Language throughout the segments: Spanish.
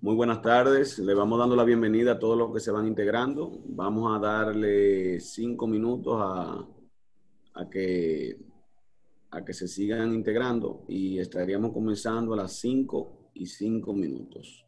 Muy buenas tardes. Le vamos dando la bienvenida a todos los que se van integrando. Vamos a darle 5 minutos a que, a que se sigan integrando y estaríamos comenzando a las 5:05.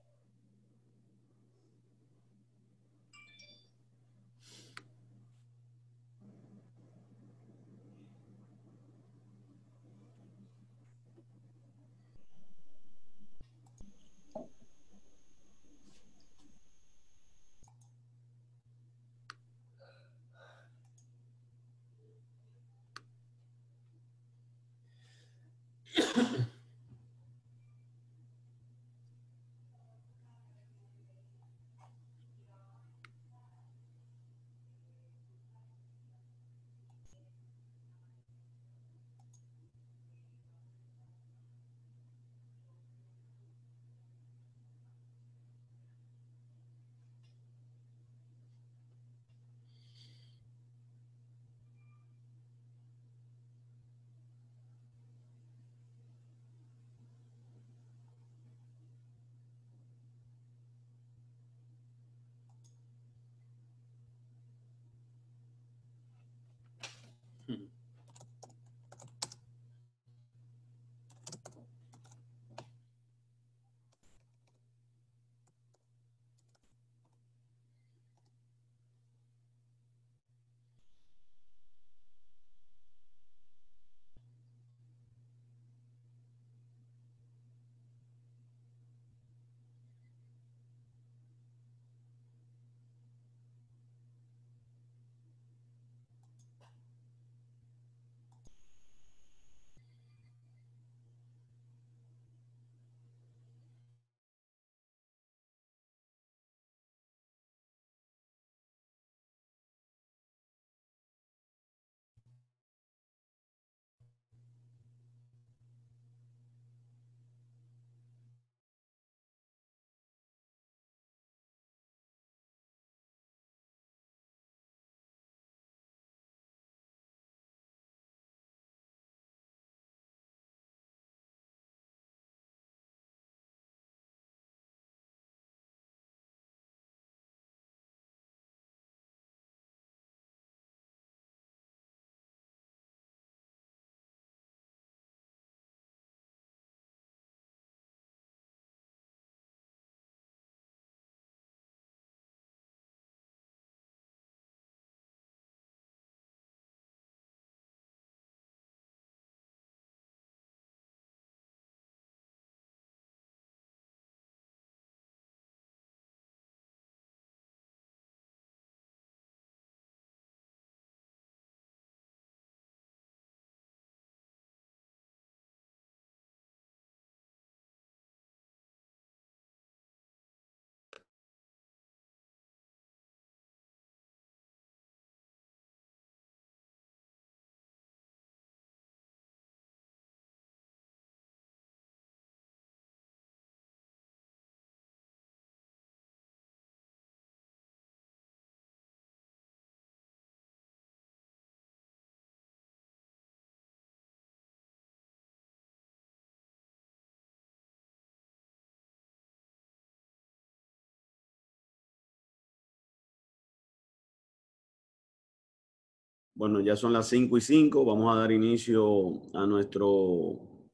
Bueno, ya son las 5:05. Vamos a dar inicio a nuestro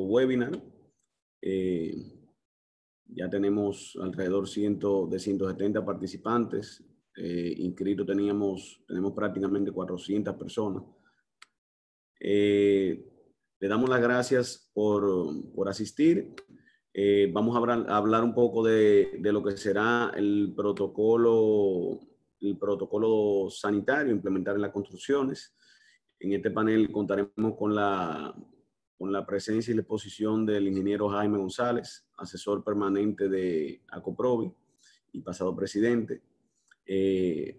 webinar. Ya tenemos alrededor de 170 participantes. Inscritos tenemos prácticamente 400 personas. Le damos las gracias por asistir. Vamos a hablar un poco de lo que será el protocolo sanitario implementar en las construcciones. En este panel contaremos con la presencia y la exposición del ingeniero Jaime González, asesor permanente de ACOPROVI y pasado presidente.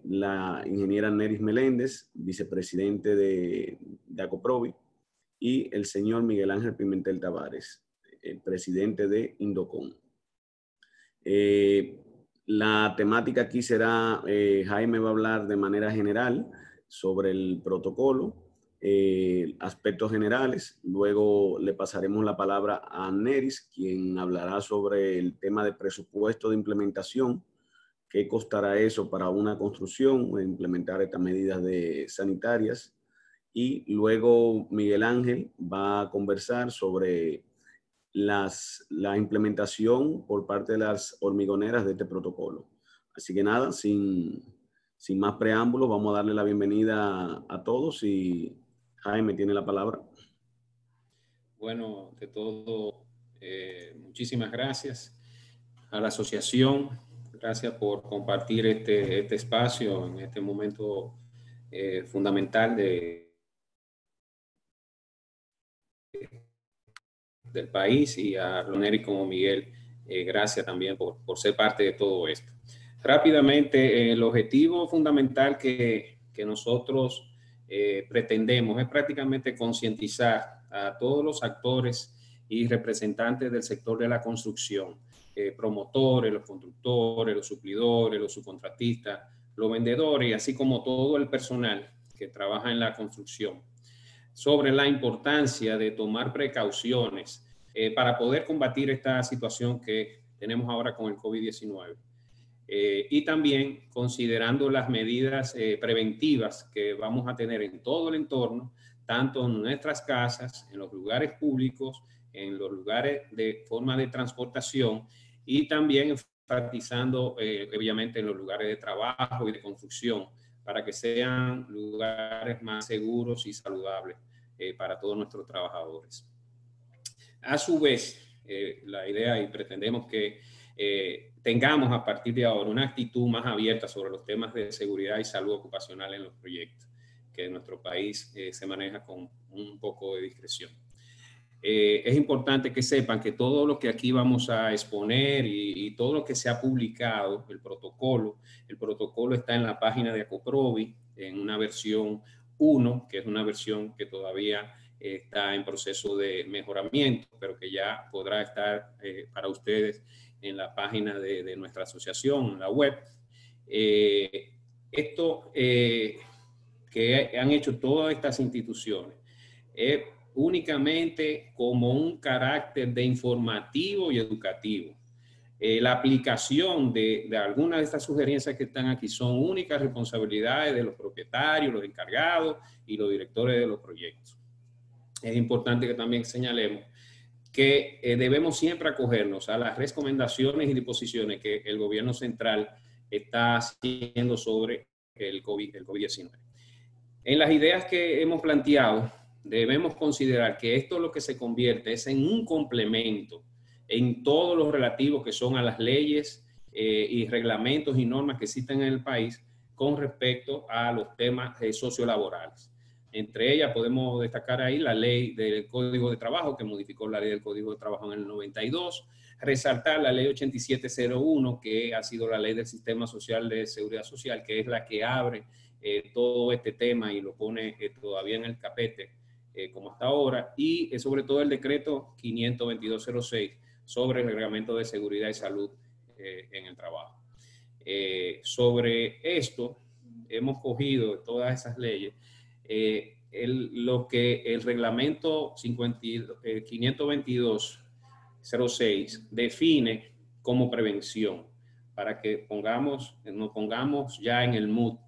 La ingeniera Neris Meléndez, vicepresidente de ACOPROVI, y el señor Miguel Ángel Pimentel Tavares, el presidente de Indocon. La temática aquí será, Jaime va a hablar de manera general sobre el protocolo. aspectos generales. Luego le pasaremos la palabra a Neris, quien hablará sobre el tema de presupuesto de implementación. ¿Qué costará eso para una construcción, implementar estas medidas sanitarias? Y luego Miguel Ángel va a conversar sobre la implementación por parte de las hormigoneras de este protocolo. Así que nada, sin más preámbulos, vamos a darle la bienvenida a todos y Jaime tiene la palabra. Bueno, de todo, muchísimas gracias a la asociación. Gracias por compartir este espacio en este momento fundamental del país, y a Roneri como Miguel, gracias también por ser parte de todo esto. Rápidamente, el objetivo fundamental que nosotros pretendemos es prácticamente concientizar a todos los actores y representantes del sector de la construcción, promotores, los constructores, los suplidores, los subcontratistas, los vendedores, así como todo el personal que trabaja en la construcción, sobre la importancia de tomar precauciones para poder combatir esta situación que tenemos ahora con el COVID-19. Y también considerando las medidas preventivas que vamos a tener en todo el entorno, tanto en nuestras casas, en los lugares públicos, en los lugares de forma de transportación, y también enfatizando obviamente en los lugares de trabajo y de construcción, para que sean lugares más seguros y saludables para todos nuestros trabajadores. A su vez, la idea, y pretendemos que tengamos a partir de ahora una actitud más abierta sobre los temas de seguridad y salud ocupacional en los proyectos, que en nuestro país se maneja con un poco de discreción. Es importante que sepan que todo lo que aquí vamos a exponer y todo lo que se ha publicado, el protocolo está en la página de ACOPROVI en una versión 1, que es una versión que todavía está en proceso de mejoramiento, pero que ya podrá estar para ustedes en la página de nuestra asociación, en la web. Esto que han hecho todas estas instituciones es únicamente como un carácter de informativo y educativo. La aplicación de algunas de estas sugerencias que están aquí son únicas responsabilidades de los propietarios, los encargados y los directores de los proyectos. Es importante que también señalemos que debemos siempre acogernos a las recomendaciones y disposiciones que el gobierno central está haciendo sobre el COVID-19. En las ideas que hemos planteado, debemos considerar que esto lo que se convierte es en un complemento en todo lo relativo que son a las leyes y reglamentos y normas que existen en el país con respecto a los temas sociolaborales. Entre ellas podemos destacar ahí la ley del Código de Trabajo, que modificó la ley del Código de Trabajo en el 92, resaltar la ley 8701, que ha sido la ley del Sistema Social de Seguridad Social, que es la que abre todo este tema y lo pone todavía en el capete como hasta ahora, y sobre todo el decreto 52206 sobre el reglamento de seguridad y salud en el trabajo. Sobre esto hemos cogido todas esas leyes, lo que el reglamento 52206 define como prevención, para que nos pongamos ya en el mood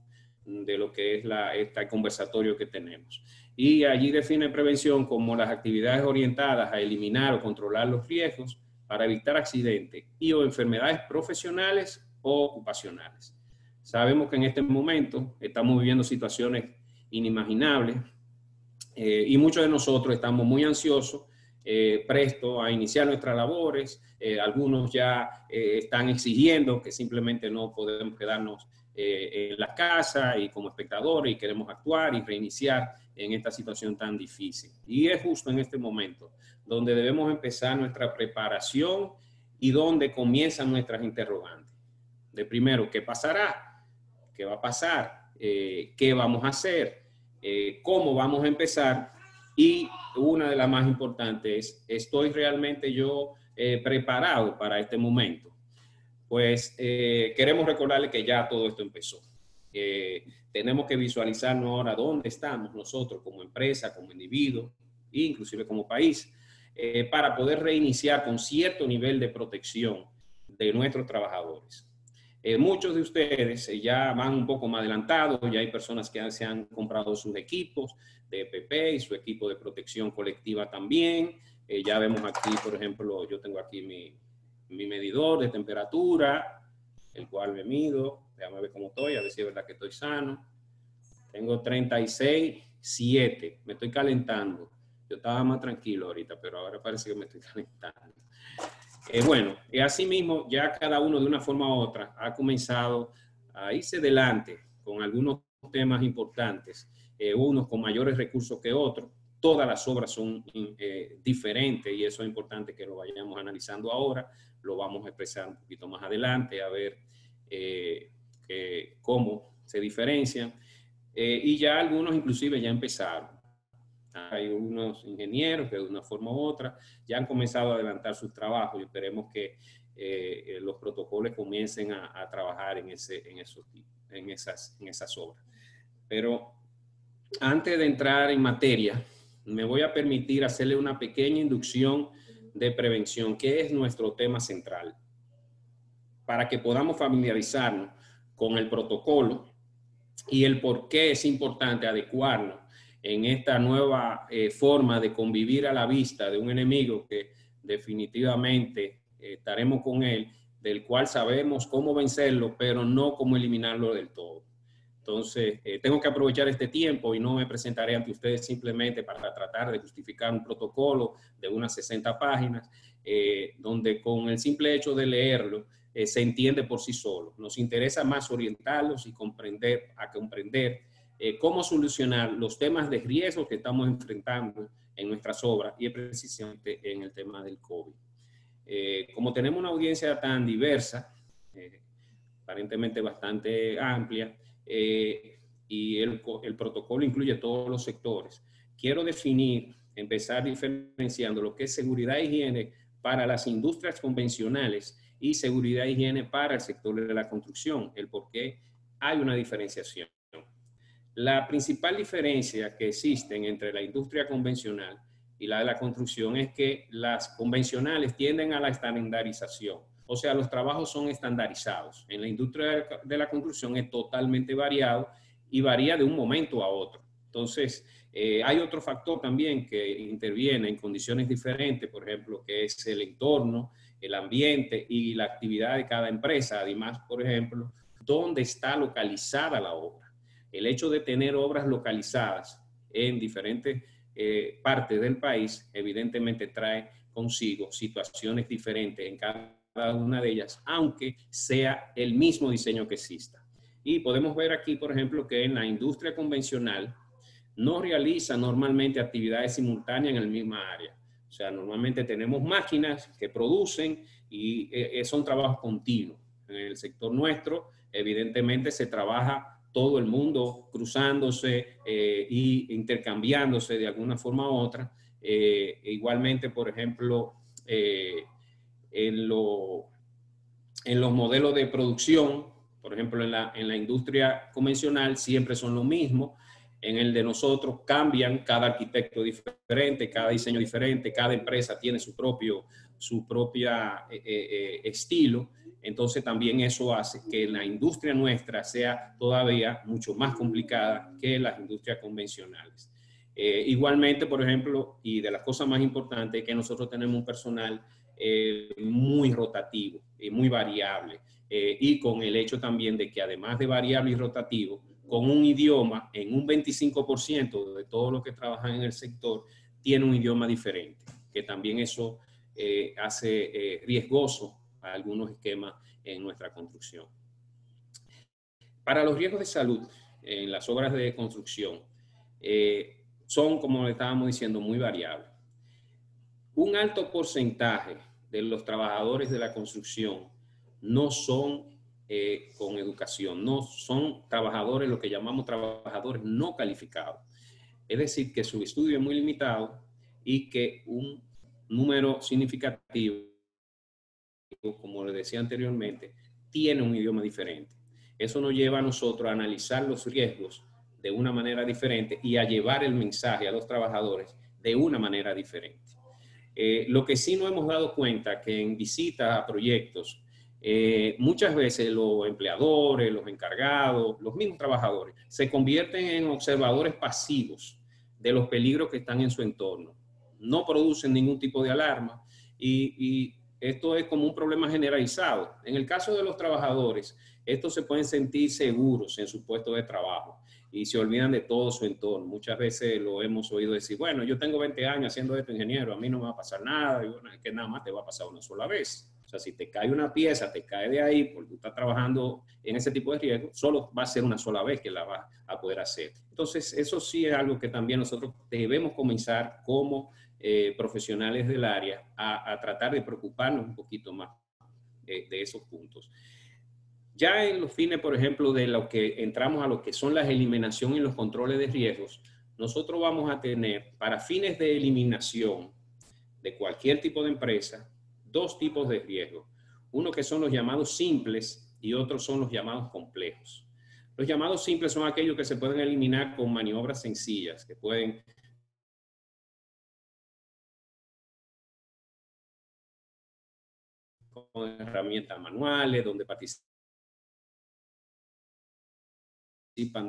de lo que es este conversatorio que tenemos. Y allí define prevención como las actividades orientadas a eliminar o controlar los riesgos para evitar accidentes y o enfermedades profesionales o ocupacionales. Sabemos que en este momento estamos viviendo situaciones inimaginables y muchos de nosotros estamos muy ansiosos, prestos a iniciar nuestras labores. Algunos ya están exigiendo que simplemente no podemos quedarnos en la casa y como espectadores, y queremos actuar y reiniciar en esta situación tan difícil. Y es justo en este momento donde debemos empezar nuestra preparación y donde comienzan nuestras interrogantes. De primero, ¿qué pasará? ¿Qué va a pasar? ¿Qué vamos a hacer? ¿Cómo vamos a empezar? Y una de las más importantes es, ¿estoy realmente yo preparado para este momento? Pues queremos recordarle que ya todo esto empezó. tenemos que visualizarnos ahora dónde estamos nosotros como empresa, como individuo, e inclusive como país, para poder reiniciar con cierto nivel de protección de nuestros trabajadores. Muchos de ustedes ya van un poco más adelantados, ya hay personas que se han comprado sus equipos de EPP y su equipo de protección colectiva también. Ya vemos aquí, por ejemplo, yo tengo aquí mi medidor de temperatura, el cual me mido. Déjame ver cómo estoy, a ver si es verdad que estoy sano. Tengo 36,7. Me estoy calentando. Yo estaba más tranquilo ahorita, pero ahora parece que me estoy calentando. Bueno, así mismo ya cada uno de una forma u otra ha comenzado a irse adelante con algunos temas importantes, unos con mayores recursos que otros. Todas las obras son diferentes y eso es importante que lo vayamos analizando ahora. Lo vamos a expresar un poquito más adelante, a ver cómo se diferencian. Y ya algunos inclusive ya empezaron. Hay unos ingenieros que de una forma u otra ya han comenzado a adelantar sus trabajos y esperemos que los protocolos comiencen a trabajar en esas obras. Pero antes de entrar en materia, me voy a permitir hacerle una pequeña inducción de prevención, que es nuestro tema central, para que podamos familiarizarnos con el protocolo y el por qué es importante adecuarnos en esta nueva forma de convivir a la vista de un enemigo que definitivamente estaremos con él, del cual sabemos cómo vencerlo, pero no cómo eliminarlo del todo. Entonces, tengo que aprovechar este tiempo y no me presentaré ante ustedes simplemente para tratar de justificar un protocolo de unas 60 páginas, donde con el simple hecho de leerlo, se entiende por sí solo. Nos interesa más orientarlos y comprender cómo solucionar los temas de riesgo que estamos enfrentando en nuestras obras y precisamente en el tema del COVID. Como tenemos una audiencia tan diversa, aparentemente bastante amplia, y el protocolo incluye todos los sectores, quiero empezar diferenciando lo que es seguridad e higiene para las industrias convencionales y seguridad e higiene para el sector de la construcción, el por qué hay una diferenciación. La principal diferencia que existen entre la industria convencional y la de la construcción es que las convencionales tienden a la estandarización, o sea, los trabajos son estandarizados. En la industria de la construcción es totalmente variado y varía de un momento a otro. Entonces, hay otro factor también que interviene en condiciones diferentes, por ejemplo, que es el entorno, el ambiente y la actividad de cada empresa. Además, por ejemplo, dónde está localizada la obra. El hecho de tener obras localizadas en diferentes partes del país, evidentemente trae consigo situaciones diferentes en cada una de ellas, aunque sea el mismo diseño que exista. Y podemos ver aquí, por ejemplo, que en la industria convencional no realiza normalmente actividades simultáneas en la misma área. O sea, normalmente tenemos máquinas que producen y son trabajos continuos. En el sector nuestro, evidentemente, se trabaja todo el mundo cruzándose y intercambiándose de alguna forma u otra. Igualmente, por ejemplo, en los modelos de producción, por ejemplo, en la industria convencional siempre son lo mismo. En el de nosotros cambian, cada arquitecto diferente, cada diseño diferente, cada empresa tiene su propia estilo. Entonces también eso hace que la industria nuestra sea todavía mucho más complicada que las industrias convencionales. Igualmente, por ejemplo, y de las cosas más importantes es que nosotros tenemos un personal muy rotativo y muy variable, y con el hecho también de que además de variable y rotativo, con un idioma, en un 25% de todos los que trabajan en el sector tiene un idioma diferente, que también eso hace riesgoso a algunos esquemas en nuestra construcción. Para los riesgos de salud en las obras de construcción, son, como le estábamos diciendo, muy variables. Un alto porcentaje de los trabajadores de la construcción no son con educación, no son trabajadores, lo que llamamos trabajadores no calificados. Es decir, que su estudio es muy limitado y que un número significativo, como les decía anteriormente, tiene un idioma diferente. Eso nos lleva a nosotros a analizar los riesgos de una manera diferente y a llevar el mensaje a los trabajadores de una manera diferente. Lo que sí nos hemos dado cuenta que en visitas a proyectos, muchas veces los empleadores, los encargados, los mismos trabajadores se convierten en observadores pasivos de los peligros que están en su entorno. No producen ningún tipo de alarma y esto es como un problema generalizado. En el caso de los trabajadores, estos se pueden sentir seguros en su puesto de trabajo y se olvidan de todo su entorno. Muchas veces lo hemos oído decir, bueno, yo tengo 20 años haciendo esto, ingeniero, a mí no me va a pasar nada. Y bueno, es que nada más te va a pasar una sola vez. O sea, si te cae una pieza, te cae de ahí, porque tú estás trabajando en ese tipo de riesgo, solo va a ser una sola vez que la vas a poder hacer. Entonces, eso sí es algo que también nosotros debemos comenzar como profesionales del área a tratar de preocuparnos un poquito más de esos puntos. Ya en los fines, por ejemplo, de lo que entramos a lo que son las eliminación y los controles de riesgos, nosotros vamos a tener, para fines de eliminación de cualquier tipo de empresa, dos tipos de riesgos. Uno que son los llamados simples y otros son los llamados complejos. Los llamados simples son aquellos que se pueden eliminar con maniobras sencillas, que pueden con herramientas manuales, donde participan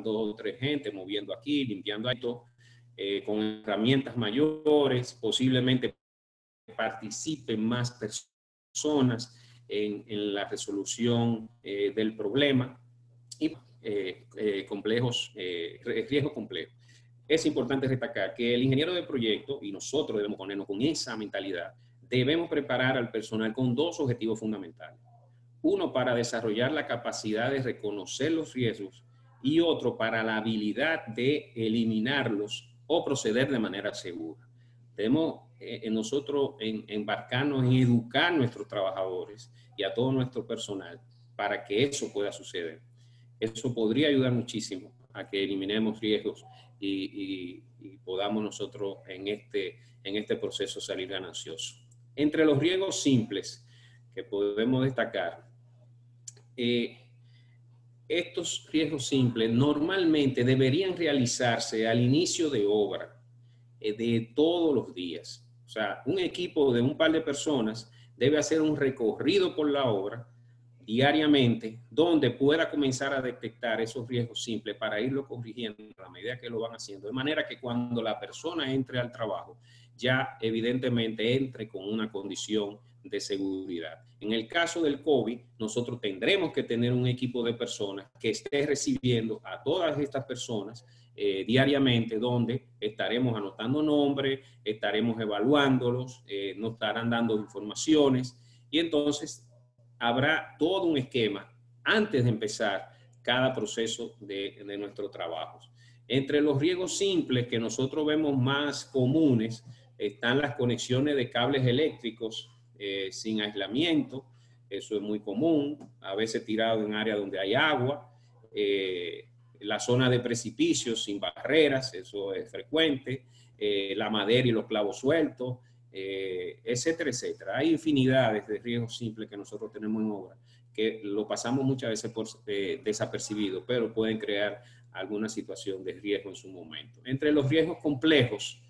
2 o 3 gente moviendo aquí, limpiando esto, con herramientas mayores, posiblemente participen más personas en la resolución del problema y riesgos complejos. Es importante destacar que el ingeniero de proyecto, y nosotros debemos ponernos con esa mentalidad, debemos preparar al personal con dos objetivos fundamentales. Uno, para desarrollar la capacidad de reconocer los riesgos y otro, para la habilidad de eliminarlos o proceder de manera segura. Debemos nosotros embarcarnos en educar a nuestros trabajadores y a todo nuestro personal para que eso pueda suceder. Eso podría ayudar muchísimo a que eliminemos riesgos y podamos nosotros en este proceso salir gananciosos. Entre los riesgos simples que podemos destacar, estos riesgos simples normalmente deberían realizarse al inicio de obra de todos los días. O sea, un equipo de un par de personas debe hacer un recorrido por la obra diariamente donde pueda comenzar a detectar esos riesgos simples para irlo corrigiendo a medida que lo van haciendo. De manera que cuando la persona entre al trabajo, ya evidentemente entre con una condición de seguridad. En el caso del COVID, nosotros tendremos que tener un equipo de personas que esté recibiendo a todas estas personas diariamente, donde estaremos anotando nombres, estaremos evaluándolos, nos estarán dando informaciones y entonces habrá todo un esquema antes de empezar cada proceso de nuestros trabajos. Entre los riesgos simples que nosotros vemos más comunes están las conexiones de cables eléctricos sin aislamiento. Eso es muy común, a veces tirado en áreas donde hay agua. La zona de precipicios sin barreras, eso es frecuente. La madera y los clavos sueltos, etcétera, etcétera. Hay infinidades de riesgos simples que nosotros tenemos en obra que lo pasamos muchas veces por desapercibido, pero pueden crear alguna situación de riesgo en su momento. Entre los riesgos complejos,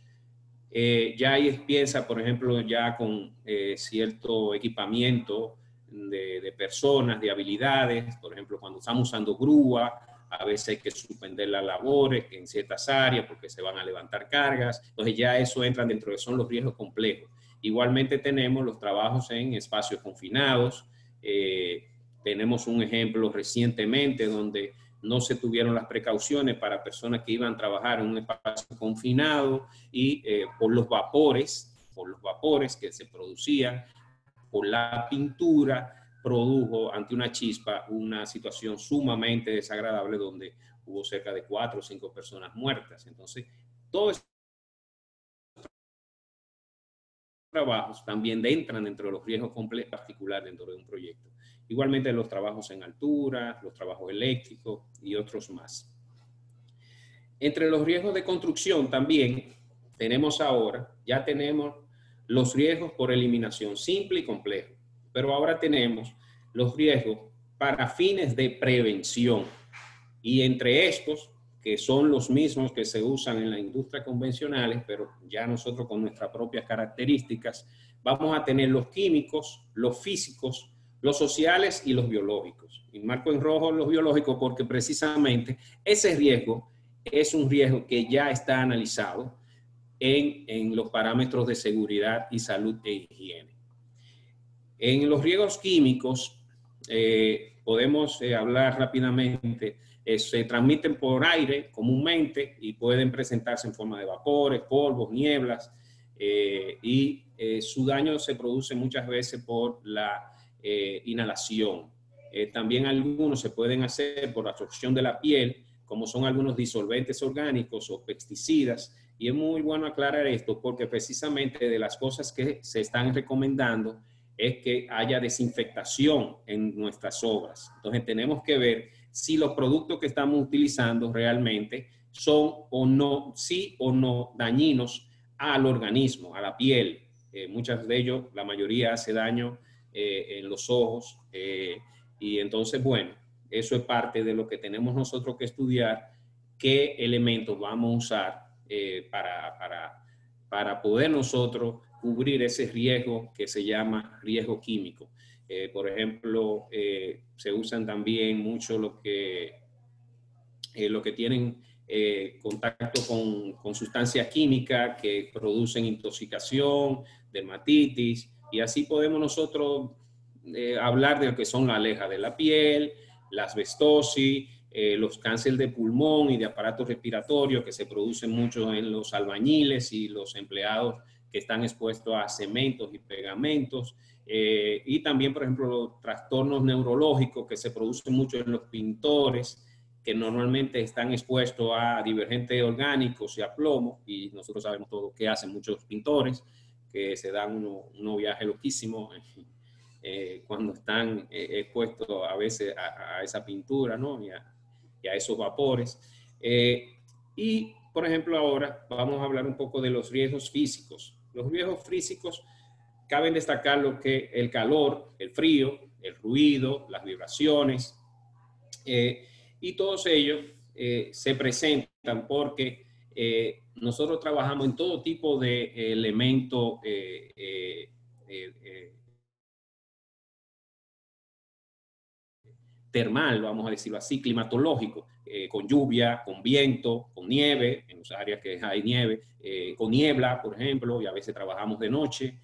ya ahí piensa, por ejemplo, ya con cierto equipamiento de personas, de habilidades, por ejemplo, cuando estamos usando grúa, a veces hay que suspender las labores en ciertas áreas porque se van a levantar cargas, entonces ya eso entra dentro de son los riesgos complejos. Igualmente tenemos los trabajos en espacios confinados, tenemos un ejemplo recientemente donde no se tuvieron las precauciones para personas que iban a trabajar en un espacio confinado y por los vapores que se producían, por la pintura, produjo ante una chispa una situación sumamente desagradable donde hubo cerca de 4 o 5 personas muertas. Entonces, todos estos trabajos también entran dentro de los riesgos complejos particulares dentro de un proyecto. Igualmente los trabajos en altura, los trabajos eléctricos y otros más. Entre los riesgos de construcción también tenemos ahora, ya tenemos los riesgos por eliminación simple y complejo, pero ahora tenemos los riesgos para fines de prevención. Y entre estos, que son los mismos que se usan en la industria convencionales, pero ya nosotros con nuestras propias características, vamos a tener los químicos, los físicos, los sociales y los biológicos. Y marco en rojo los biológicos porque precisamente ese riesgo es un riesgo que ya está analizado en los parámetros de seguridad y salud e higiene. En los riesgos químicos, podemos hablar rápidamente, se transmiten por aire comúnmente y pueden presentarse en forma de vapores, polvos, nieblas, y su daño se produce muchas veces por la inhalación. También algunos se pueden hacer por absorción de la piel, como son algunos disolventes orgánicos o pesticidas. Y es muy bueno aclarar esto porque precisamente de las cosas que se están recomendando es que haya desinfectación en nuestras obras. Entonces tenemos que ver si los productos que estamos utilizando realmente son o no, sí o no dañinos al organismo, a la piel. Muchos de ellos, la mayoría hace daño en los ojos. Y entonces, bueno, eso es parte de lo que tenemos nosotros que estudiar, qué elementos vamos a usar para poder nosotros cubrir ese riesgo que se llama riesgo químico. Por ejemplo, se usan también mucho lo que tienen contacto con sustancias químicas que producen intoxicación, dermatitis, y así podemos nosotros hablar de lo que son la aleja de la piel, la asbestosis, los cánceres de pulmón y de aparato respiratorio que se producen mucho en los albañiles y los empleados que están expuestos a cementos y pegamentos, y también, por ejemplo, los trastornos neurológicos que se producen mucho en los pintores, que normalmente están expuestos a divergentes orgánicos y a plomo, y nosotros sabemos todo qué hacen muchos pintores, que se dan unos viajes loquísimos cuando están expuestos a veces a esa pintura, ¿no? y a esos vapores. Y, por ejemplo, ahora vamos a hablar un poco de los riesgos físicos. Los riesgos físicos caben destacar lo que el calor, el frío, el ruido, las vibraciones, y todos ellos se presentan porque nosotros trabajamos en todo tipo de elementos termal, vamos a decirlo así, climatológico, con lluvia, con viento, con nieve, en las áreas que hay nieve, con niebla, por ejemplo, y a veces trabajamos de noche.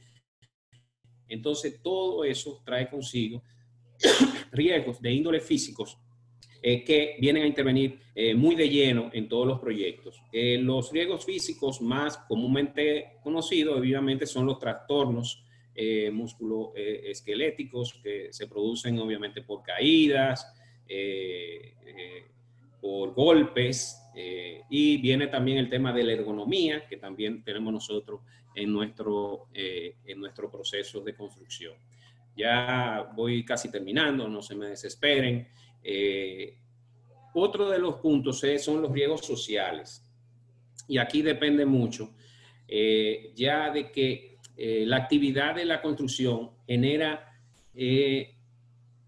Entonces, todo eso trae consigo riesgos de índole físicos que vienen a intervenir muy de lleno en todos los proyectos. Los riesgos físicos más comúnmente conocidos, obviamente, son los trastornos musculoesqueléticos que se producen, obviamente, por caídas, por golpes, y viene también el tema de la ergonomía, que también tenemos nosotros en nuestro proceso de construcción. Ya voy casi terminando, no se me desesperen. Otro de los puntos son los riesgos sociales. Y aquí depende mucho ya de que la actividad de la construcción genera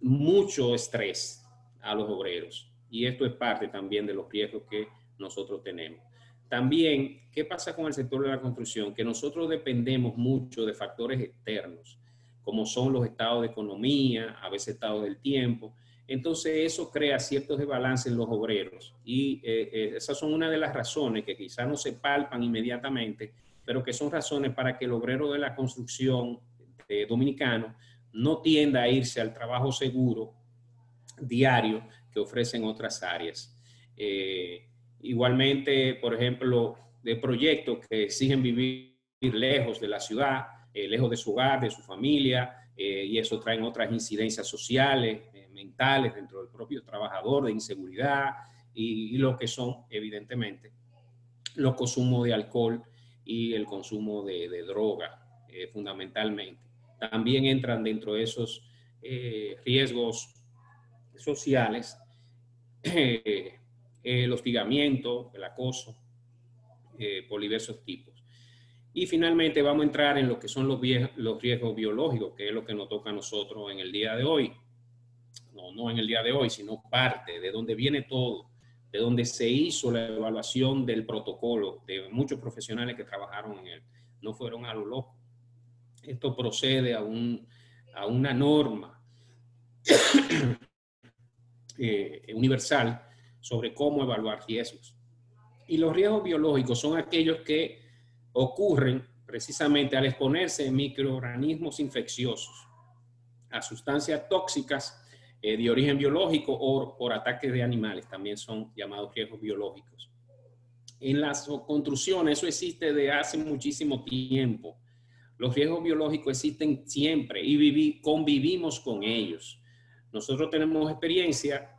mucho estrés a los obreros. Y esto es parte también de los riesgos que nosotros tenemos. También, ¿qué pasa con el sector de la construcción? Que nosotros dependemos mucho de factores externos, como son los estados de economía, a veces estados del tiempo. Entonces eso crea ciertos desbalances en los obreros y esas son una de las razones que quizás no se palpan inmediatamente, pero que son razones para que el obrero de la construcción dominicano no tienda a irse al trabajo seguro diario que ofrecen otras áreas. Igualmente, por ejemplo, de proyectos que exigen vivir lejos de la ciudad, lejos de su hogar, de su familia, y eso trae otras incidencias sociales, mentales dentro del propio trabajador, de inseguridad y lo que son, evidentemente, los consumos de alcohol y el consumo de droga, fundamentalmente. También entran dentro de esos riesgos sociales el hostigamiento, el acoso, por diversos tipos. Y finalmente vamos a entrar en lo que son los riesgos biológicos, que es lo que nos toca a nosotros en el día de hoy. no en el día de hoy, sino parte de donde viene todo, de donde se hizo la evaluación del protocolo, de muchos profesionales que trabajaron en él. No fueron a lo loco. Esto procede a una norma universal sobre cómo evaluar riesgos. Y los riesgos biológicos son aquellos que ocurren precisamente al exponerse a microorganismos infecciosos, a sustancias tóxicas de origen biológico o por ataques de animales, también son llamados riesgos biológicos. En las construcciones eso existe desde hace muchísimo tiempo. Los riesgos biológicos existen siempre y convivimos con ellos. Nosotros tenemos experiencia,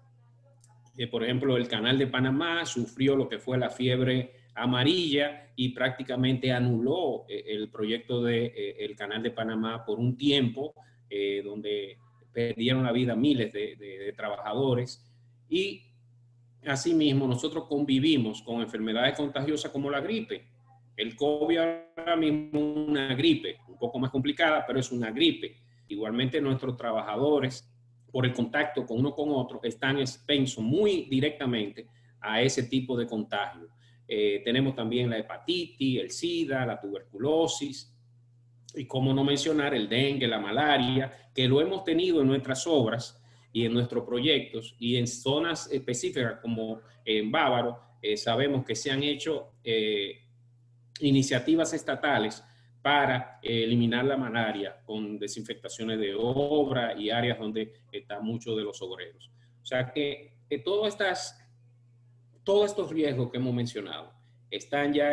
por ejemplo, el Canal de Panamá sufrió lo que fue la fiebre amarilla y prácticamente anuló el proyecto del Canal de Panamá por un tiempo, donde perdieron la vida miles de trabajadores. Y asimismo nosotros convivimos con enfermedades contagiosas como la gripe. El COVID ahora mismo es una gripe, un poco más complicada, pero es una gripe. Igualmente nuestros trabajadores, por el contacto con uno con otro, están expensos muy directamente a ese tipo de contagio. Tenemos también la hepatitis, el SIDA, la tuberculosis, y cómo no mencionar el dengue, la malaria, que lo hemos tenido en nuestras obras y en nuestros proyectos, y en zonas específicas como en Bávaro, sabemos que se han hecho iniciativas estatales para eliminar la malaria con desinfectaciones de obra y áreas donde están muchos de los obreros. O sea que todos estos riesgos que hemos mencionado están ya,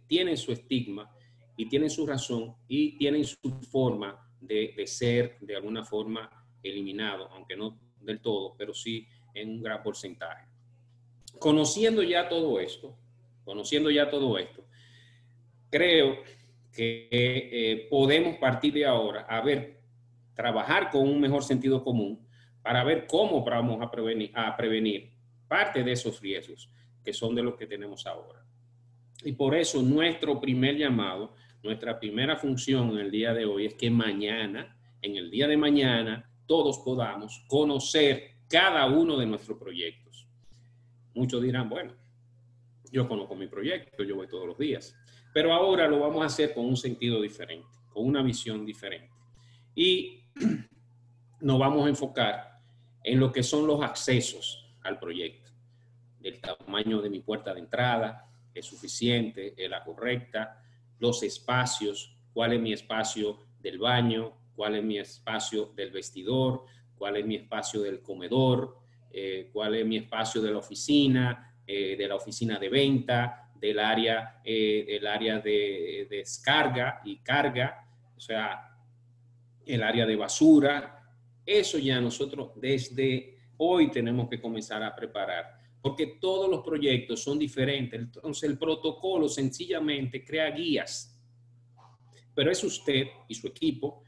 tienen su estigma y tienen su razón y tienen su forma de ser de alguna forma eliminado, aunque no del todo, pero sí en un gran porcentaje. Conociendo ya todo esto, creo que podemos partir de ahora trabajar con un mejor sentido común para ver cómo vamos a prevenir parte de esos riesgos que son de los que tenemos ahora. Y por eso nuestro primer llamado, nuestra primera función en el día de hoy es que mañana, en el día de mañana, todos podamos conocer cada uno de nuestros proyectos. Muchos dirán, bueno, yo conozco mi proyecto, yo voy todos los días. Pero ahora lo vamos a hacer con un sentido diferente, con una visión diferente. Y nos vamos a enfocar en lo que son los accesos al proyecto. El tamaño de mi puerta de entrada, ¿es suficiente? ¿Es la correcta? Los espacios, ¿cuál es mi espacio del baño? ¿Cuál es mi espacio del vestidor? ¿Cuál es mi espacio del comedor? ¿Cuál es mi espacio de la oficina de venta? Del área de descarga y carga, o sea, el área de basura. Eso ya nosotros desde hoy tenemos que comenzar a preparar, porque todos los proyectos son diferentes. Entonces el protocolo sencillamente crea guías, pero es usted y su equipo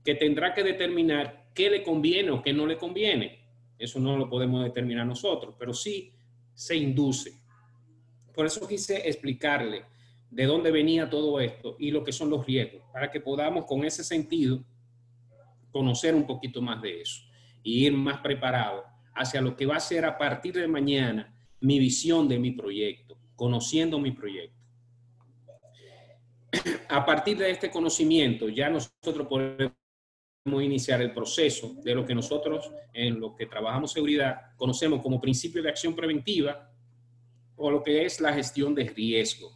que tendrá que determinar qué le conviene o qué no le conviene. Eso no lo podemos determinar nosotros, pero sí se induce. Por eso quise explicarle de dónde venía todo esto y lo que son los riesgos, para que podamos con ese sentido conocer un poquito más de eso y ir más preparado hacia lo que va a ser a partir de mañana mi visión de mi proyecto, conociendo mi proyecto. A partir de este conocimiento ya nosotros podemos iniciar el proceso de lo que nosotros en lo que trabajamos seguridad conocemos como principio de acción preventiva, o lo que es la gestión de riesgo,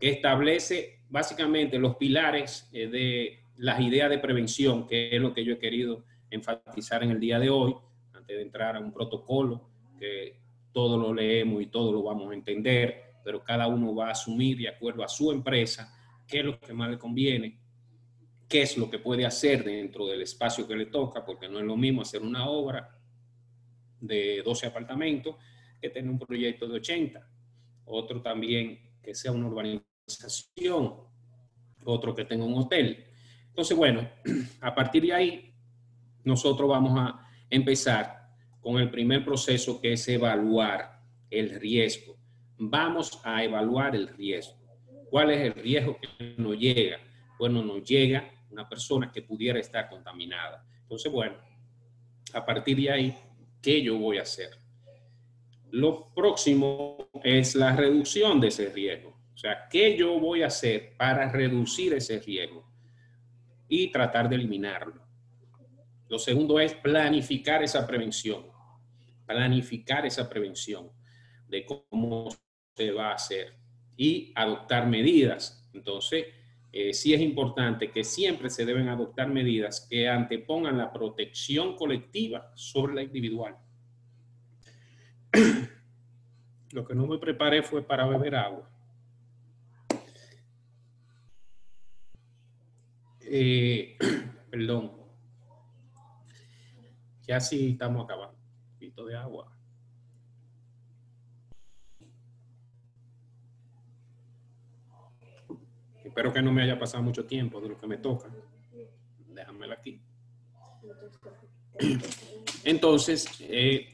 que establece básicamente los pilares de las ideas de prevención, que es lo que yo he querido enfatizar en el día de hoy, antes de entrar a un protocolo, que todo lo leemos y todo lo vamos a entender, pero cada uno va a asumir de acuerdo a su empresa qué es lo que más le conviene, qué es lo que puede hacer dentro del espacio que le toca, porque no es lo mismo hacer una obra de 12 apartamentos que tener un proyecto de 80, otro también que sea una urbanización, otro que tenga un hotel. Entonces, bueno, a partir de ahí, nosotros vamos a empezar con el primer proceso, que es evaluar el riesgo. Vamos a evaluar el riesgo. ¿Cuál es el riesgo que nos llega? Bueno, nos llega una persona que pudiera estar contaminada. Entonces, bueno, a partir de ahí, ¿qué yo voy a hacer? Lo próximo es la reducción de ese riesgo. O sea, ¿qué yo voy a hacer para reducir ese riesgo y tratar de eliminarlo? Lo segundo es planificar esa prevención. Planificar esa prevención de cómo se va a hacer y adoptar medidas. Entonces, sí es importante que siempre se deben adoptar medidas que antepongan la protección colectiva sobre la individual. Lo que no me preparé fue para beber agua. Perdón. Ya sí estamos acabando. Un poquito de agua. Espero que no me haya pasado mucho tiempo de lo que me toca. Déjamela aquí. Entonces,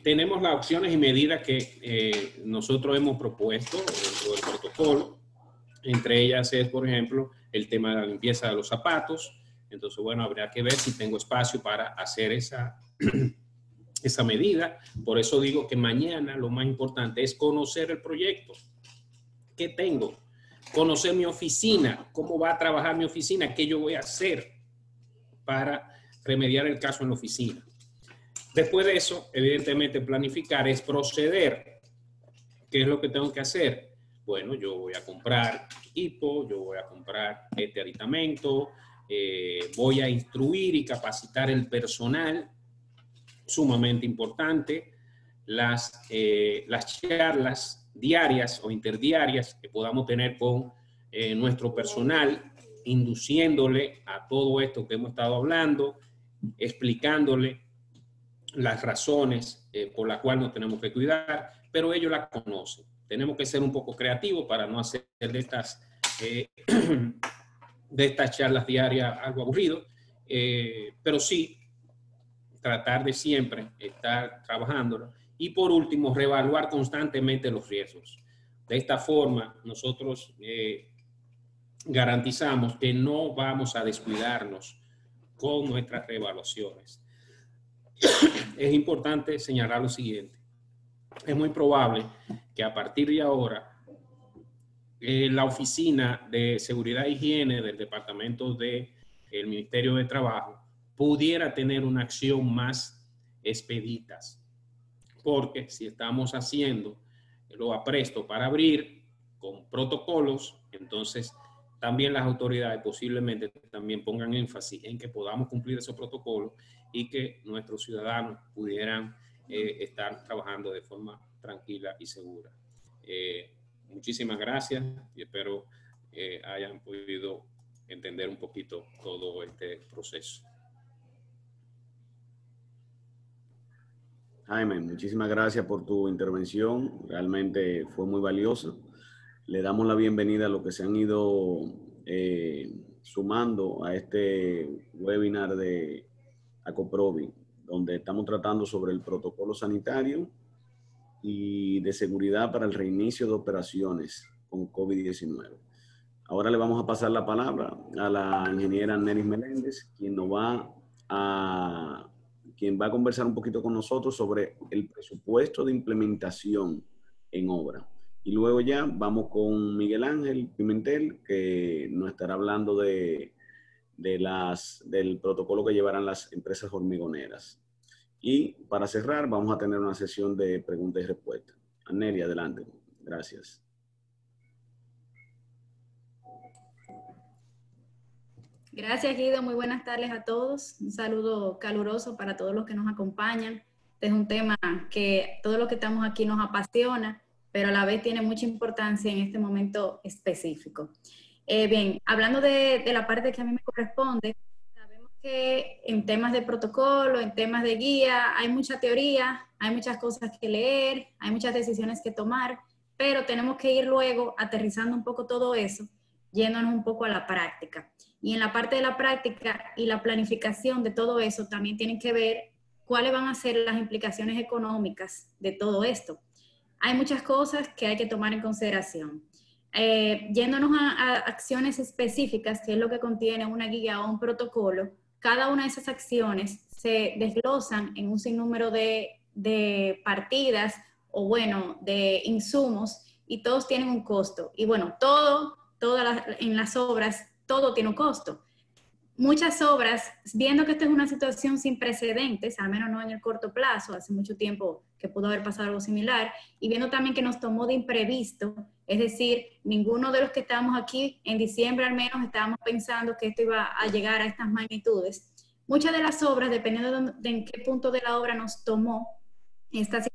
tenemos las opciones y medidas que nosotros hemos propuesto dentro del protocolo. Entre ellas es, por ejemplo, el tema de la limpieza de los zapatos. Entonces, bueno, habría que ver si tengo espacio para hacer esa medida. Por eso digo que mañana lo más importante es conocer el proyecto. ¿Qué tengo? Conocer mi oficina, cómo va a trabajar mi oficina, qué yo voy a hacer para remediar el caso en la oficina. Después de eso, evidentemente, planificar es proceder. ¿Qué es lo que tengo que hacer? Bueno, yo voy a comprar equipo, yo voy a comprar este aditamento, voy a instruir y capacitar el personal, sumamente importante, las charlas diarias o interdiarias que podamos tener con nuestro personal, induciéndole a todo esto que hemos estado hablando, explicándole las razones por las cuales nos tenemos que cuidar, pero ellos las conocen. Tenemos que ser un poco creativos para no hacer de estas charlas diarias algo aburrido, pero sí tratar de siempre estar trabajando. Y por último, reevaluar constantemente los riesgos. De esta forma, nosotros garantizamos que no vamos a descuidarnos con nuestras reevaluaciones. Es importante señalar lo siguiente. Es muy probable que a partir de ahora la Oficina de Seguridad e Higiene del Departamento del Ministerio de Trabajo pudiera tener una acción más expeditas. Porque si estamos haciendo lo apresto para abrir con protocolos, entonces también las autoridades posiblemente también pongan énfasis en que podamos cumplir esos protocolos y que nuestros ciudadanos pudieran estar trabajando de forma tranquila y segura. Muchísimas gracias y espero hayan podido entender un poquito todo este proceso. Jaime, muchísimas gracias por tu intervención. Realmente fue muy valiosa. Le damos la bienvenida a los que se han ido sumando a este webinar de ACOPROVI, donde estamos tratando sobre el protocolo sanitario y de seguridad para el reinicio de operaciones con COVID-19. Ahora le vamos a pasar la palabra a la ingeniera Neris Meléndez, quien va a conversar un poquito con nosotros sobre el presupuesto de implementación en obra. Y luego ya vamos con Miguel Ángel Pimentel, que nos estará hablando del protocolo que llevarán las empresas hormigoneras. Y para cerrar, vamos a tener una sesión de preguntas y respuestas. Anneli, adelante. Gracias. Gracias, Guido. Muy buenas tardes a todos. Un saludo caluroso para todos los que nos acompañan. Este es un tema que todos los que estamos aquí nos apasiona, pero a la vez tiene mucha importancia en este momento específico. Bien, hablando de la parte que a mí me corresponde, sabemos que en temas de protocolo, en temas de guía, hay mucha teoría, hay muchas cosas que leer, hay muchas decisiones que tomar, pero tenemos que ir luego aterrizando un poco todo eso, yéndonos un poco a la práctica. Y en la parte de la práctica y la planificación de todo eso también tienen que ver cuáles van a ser las implicaciones económicas de todo esto. Hay muchas cosas que hay que tomar en consideración. Yéndonos a acciones específicas, que es lo que contiene una guía o un protocolo, cada una de esas acciones se desglosan en un sinnúmero de partidas o bueno, de insumos, y todos tienen un costo. Y bueno, en las obras, todo tiene un costo. Muchas obras, viendo que esta es una situación sin precedentes, al menos no en el corto plazo, hace mucho tiempo que pudo haber pasado algo similar, y viendo también que nos tomó de imprevisto, es decir, ninguno de los que estábamos aquí en diciembre al menos estábamos pensando que esto iba a llegar a estas magnitudes. Muchas de las obras, dependiendo de en qué punto de la obra nos tomó esta situación,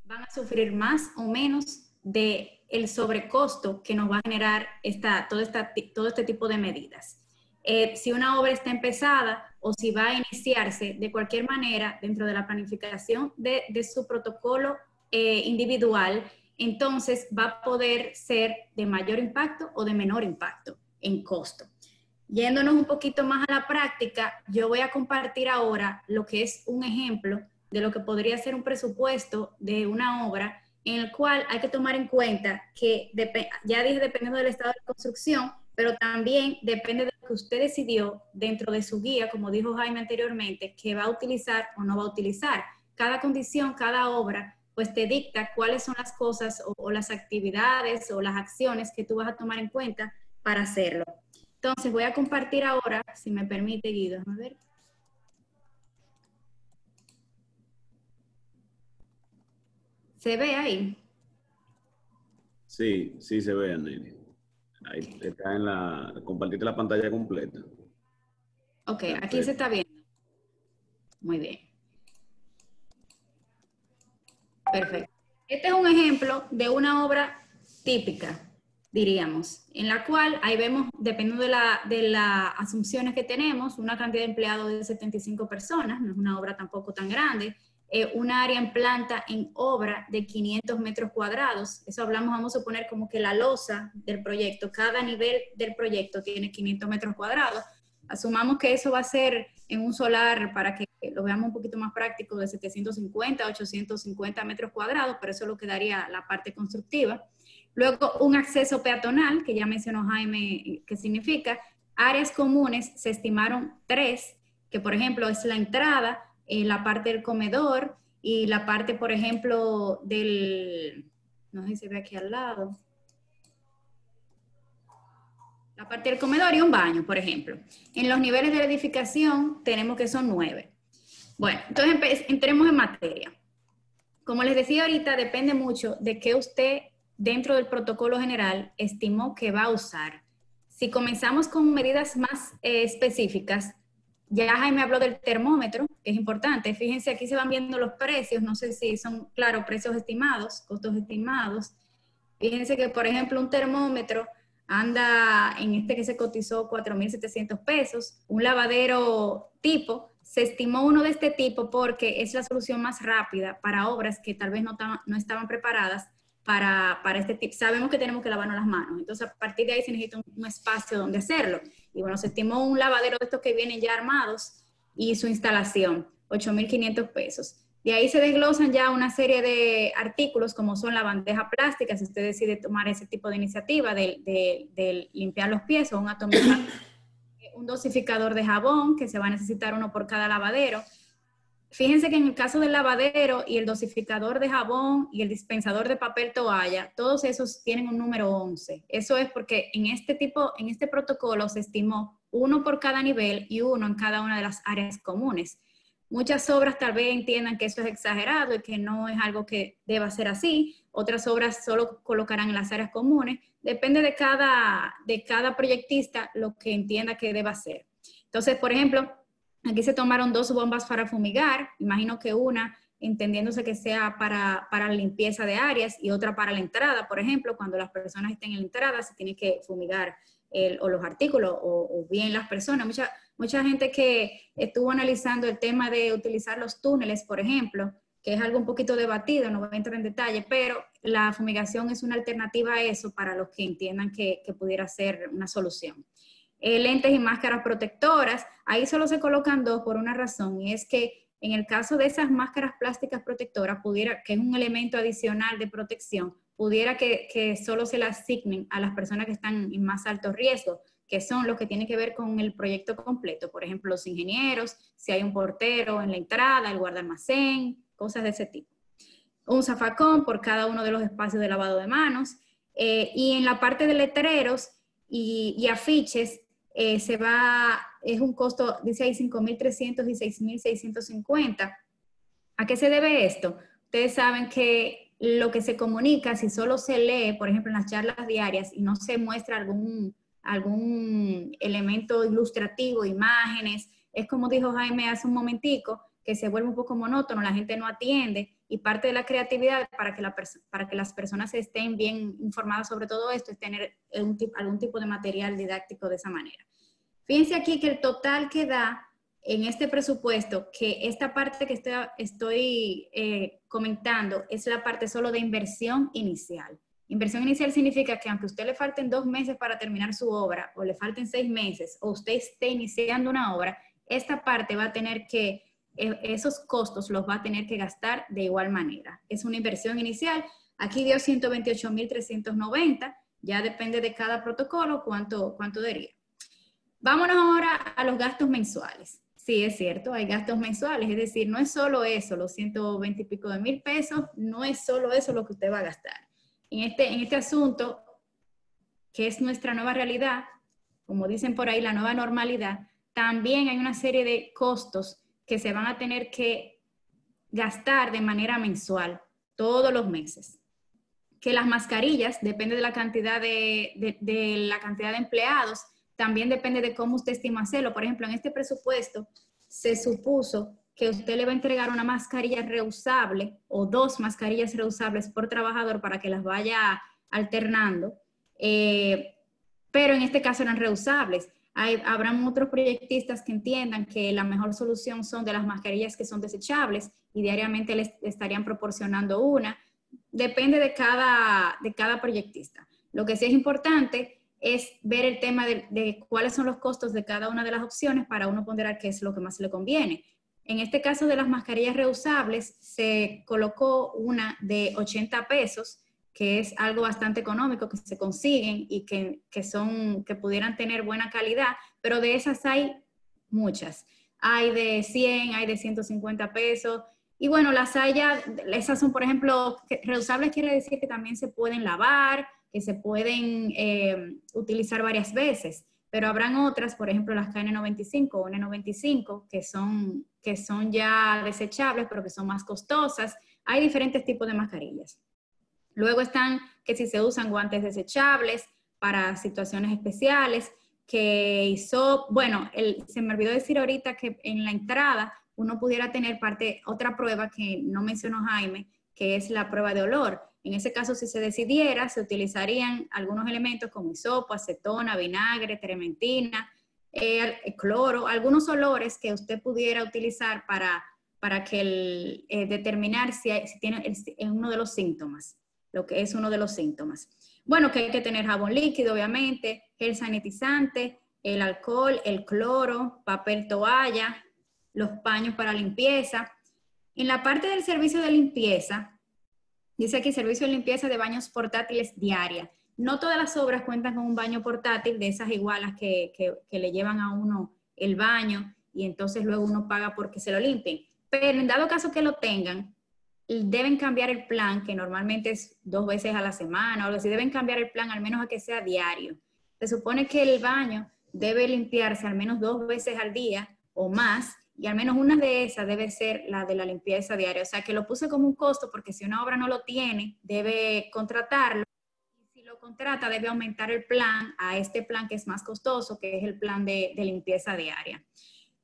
van a sufrir más o menos de el sobrecosto que nos va a generar todo este tipo de medidas. Si una obra está empezada o si va a iniciarse, de cualquier manera, dentro de la planificación de su protocolo individual, entonces va a poder ser de mayor impacto o de menor impacto en costo. Yéndonos un poquito más a la práctica, yo voy a compartir ahora lo que es un ejemplo de lo que podría ser un presupuesto de una obra en el cual hay que tomar en cuenta que, ya dije, dependiendo del estado de construcción, pero también depende de lo que usted decidió dentro de su guía, como dijo Jaime anteriormente, que va a utilizar o no va a utilizar. Cada condición, cada obra, pues te dicta cuáles son las cosas o las actividades o las acciones que tú vas a tomar en cuenta para hacerlo. Entonces voy a compartir ahora, si me permite, Guido, a ver. ¿Se ve ahí? Sí, sí se ve, Nelly. Ahí está compartiste la pantalla completa. Ok, aquí se está viendo. Muy bien. Perfecto. Este es un ejemplo de una obra típica, diríamos, en la cual ahí vemos, dependiendo de las asunciones que tenemos, una cantidad de empleados de 75 personas, no es una obra tampoco tan grande, un área en planta en obra de 500 metros cuadrados. Eso hablamos, vamos a suponer como que la losa del proyecto, cada nivel del proyecto tiene 500 metros cuadrados. Asumamos que eso va a ser en un solar, para que lo veamos un poquito más práctico, de 750 a 850 metros cuadrados, pero eso es lo que daría la parte constructiva. Luego, un acceso peatonal, que ya mencionó Jaime, ¿qué significa? Áreas comunes, se estimaron 3, que por ejemplo es la entrada, la parte del comedor y la parte, por ejemplo, no sé si se ve aquí al lado, la parte del comedor y un baño, por ejemplo. En los niveles de la edificación tenemos que son 9. Bueno, entonces entremos en materia. Como les decía ahorita, depende mucho de qué usted, dentro del protocolo general, estimó que va a usar. Si comenzamos con medidas más específicas, ya Jaime habló del termómetro, que es importante. Fíjense, aquí se van viendo los precios, no sé si son, claro, precios estimados, costos estimados. Fíjense que, por ejemplo, un termómetro anda en este que se cotizó 4,700 pesos. Un lavadero tipo, se estimó uno de este tipo porque es la solución más rápida para obras que tal vez no estaban preparadas para este tipo. Sabemos que tenemos que lavarnos las manos, entonces a partir de ahí se necesita un espacio donde hacerlo. Y bueno, se estimó un lavadero de estos que vienen ya armados y su instalación, 8,500 pesos. De ahí se desglosan ya una serie de artículos como son la bandeja plástica, si usted decide tomar ese tipo de iniciativa de limpiar los pies, o un atomizador, un dosificador de jabón, que se va a necesitar uno por cada lavadero. Fíjense que en el caso del lavadero y el dosificador de jabón y el dispensador de papel toalla, todos esos tienen un número 11. Eso es porque en este protocolo se estimó uno por cada nivel y uno en cada una de las áreas comunes. Muchas obras tal vez entiendan que eso es exagerado y que no es algo que deba ser así. Otras obras solo colocarán en las áreas comunes. Depende de cada proyectista lo que entienda que deba hacer. Entonces, por ejemplo, aquí se tomaron 2 bombas para fumigar. Imagino que una, entendiéndose que sea para la limpieza de áreas, y otra para la entrada. Por ejemplo, cuando las personas estén en la entrada, se tiene que fumigar o los artículos o bien las personas. Mucha gente que estuvo analizando el tema de utilizar los túneles, por ejemplo, que es algo un poquito debatido, no voy a entrar en detalle, pero la fumigación es una alternativa a eso para los que entiendan que pudiera ser una solución. Lentes y máscaras protectoras, ahí solo se colocan 2 por una razón, y es que en el caso de esas máscaras plásticas protectoras, que es un elemento adicional de protección, pudiera que solo se le asignen a las personas que están en más alto riesgo, que son los que tienen que ver con el proyecto completo. Por ejemplo, los ingenieros, si hay un portero en la entrada, el guardalmacén, cosas de ese tipo. Un zafacón por cada uno de los espacios de lavado de manos. Y en la parte de letreros y afiches, es un costo, dice ahí 5.300 y 6.650. ¿A qué se debe esto? Ustedes saben que lo que se comunica, si solo se lee, por ejemplo, en las charlas diarias y no se muestra algún elemento ilustrativo, imágenes, es como dijo Jaime hace un momentico, que se vuelve un poco monótono, la gente no atiende, y parte de la creatividad para que las personas estén bien informadas sobre todo esto es tener algún tipo de material didáctico de esa manera. Fíjense aquí que el total que da en este presupuesto, que esta parte que estoy comentando es la parte solo de inversión inicial. Inversión inicial significa que aunque a usted le falten 2 meses para terminar su obra, o le falten 6 meses, o usted esté iniciando una obra, esta parte va a tener que, esos costos los va a tener que gastar de igual manera. Es una inversión inicial. Aquí dio 128.390, ya depende de cada protocolo cuánto daría. Vámonos ahora a los gastos mensuales. Sí, es cierto, hay gastos mensuales, es decir, no es solo eso, los 120 y pico de mil pesos, no es solo eso lo que usted va a gastar. En este asunto, que es nuestra nueva realidad, como dicen por ahí, la nueva normalidad, también hay una serie de costos que se van a tener que gastar de manera mensual, todos los meses. Que las mascarillas, depende de la cantidad de la cantidad de empleados, también depende de cómo usted estima hacerlo. Por ejemplo, en este presupuesto se supuso que usted le va a entregar una mascarilla reusable o 2 mascarillas reusables por trabajador para que las vaya alternando, pero en este caso eran reusables. Habrán otros proyectistas que entiendan que la mejor solución son de las mascarillas que son desechables y diariamente les estarían proporcionando una. Depende de cada proyectista. Lo que sí es importante es ver el tema de cuáles son los costos de cada una de las opciones para uno ponderar qué es lo que más le conviene. En este caso de las mascarillas reusables, se colocó una de 80 pesos, que es algo bastante económico, que se consiguen y que pudieran tener buena calidad, pero de esas hay muchas. Hay de 100, hay de 150 pesos, y bueno, las hay ya, esas son, por ejemplo, reusables quiere decir que también se pueden lavar, que se pueden utilizar varias veces, pero habrán otras, por ejemplo, las KN95 o N95, que son ya desechables, pero que son más costosas. Hay diferentes tipos de mascarillas. Luego están que si se usan guantes desechables para situaciones especiales, se me olvidó decir ahorita que en la entrada uno pudiera tener otra prueba que no mencionó Jaime, que es la prueba de olor. En ese caso, si se decidiera, se utilizarían algunos elementos como hisopo, acetona, vinagre, trementina, cloro, algunos olores que usted pudiera utilizar para que determinar si tiene uno de los síntomas, lo que es uno de los síntomas. Bueno, que hay que tener jabón líquido, obviamente, gel sanitizante, el alcohol, el cloro, papel toalla, los paños para limpieza. En la parte del servicio de limpieza, dice aquí servicio de limpieza de baños portátiles diaria. No todas las obras cuentan con un baño portátil de esas igualas que le llevan a uno el baño y entonces luego uno paga porque se lo limpien. Pero en dado caso que lo tengan, deben cambiar el plan, que normalmente es 2 veces a la semana o algo así. Deben cambiar el plan al menos a que sea diario. Se supone que el baño debe limpiarse al menos 2 veces al día o más, y al menos una de esas debe ser la de la limpieza diaria. O sea, que lo puse como un costo porque si una obra no lo tiene, debe contratarlo. Y si lo contrata, debe aumentar el plan a este plan que es más costoso, que es el plan de limpieza diaria.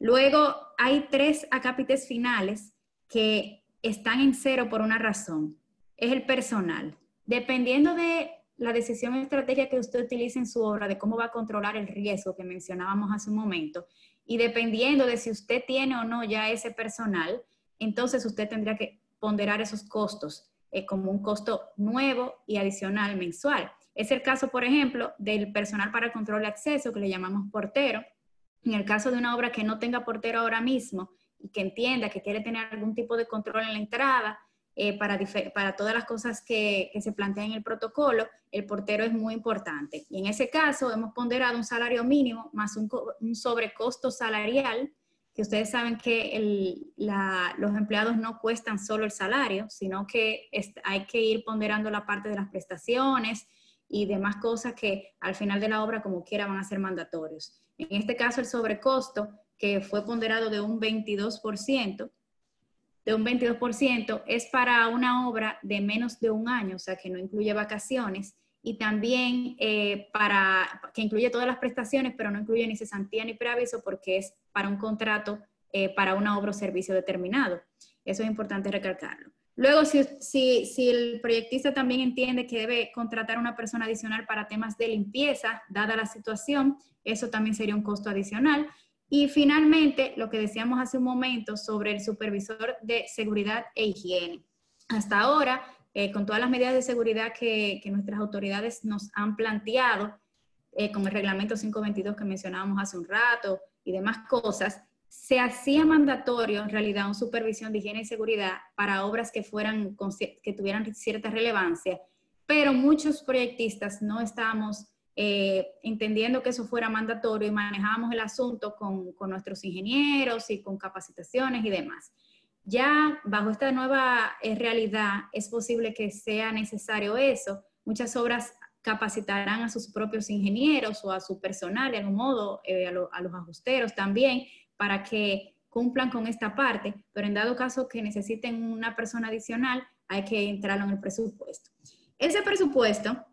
Luego, hay 3 acápites finales que están en 0 por una razón. Es el personal. Dependiendo de la decisión estratégica que usted utilice en su obra, de cómo va a controlar el riesgo que mencionábamos hace un momento, y dependiendo de si usted tiene o no ya ese personal, entonces usted tendría que ponderar esos costos como un costo nuevo y adicional mensual. Es el caso, por ejemplo, del personal para control de acceso, que le llamamos portero. En el caso de una obra que no tenga portero ahora mismo y que entienda que quiere tener algún tipo de control en la entrada, para todas las cosas que se plantean en el protocolo, el portero es muy importante. Y en ese caso hemos ponderado un salario mínimo más un sobrecosto salarial, que ustedes saben que los empleados no cuestan solo el salario, sino que hay que ir ponderando la parte de las prestaciones y demás cosas que al final de la obra como quiera van a ser mandatorios. En este caso el sobrecosto, que fue ponderado de un 22%, es para una obra de menos de un año, o sea que no incluye vacaciones, y también que incluye todas las prestaciones, pero no incluye ni cesantía ni preaviso porque es para un contrato para una obra o servicio determinado. Eso es importante recalcarlo. Luego, si el proyectista también entiende que debe contratar a una persona adicional para temas de limpieza, dada la situación, eso también sería un costo adicional. Y finalmente, lo que decíamos hace un momento sobre el supervisor de seguridad e higiene. Hasta ahora, con todas las medidas de seguridad que nuestras autoridades nos han planteado, con el reglamento 522 que mencionábamos hace un rato y demás cosas, se hacía mandatorio en realidad una supervisión de higiene y seguridad para obras que tuvieran cierta relevancia, pero muchos proyectistas no estábamos entendiendo que eso fuera mandatorio y manejábamos el asunto con nuestros ingenieros y con capacitaciones y demás. Ya bajo esta nueva realidad es posible que sea necesario eso. Muchas obras capacitarán a sus propios ingenieros o a su personal de algún modo, a los ajusteros también, para que cumplan con esta parte, pero en dado caso que necesiten una persona adicional, hay que entrarlo en el presupuesto. Ese presupuesto,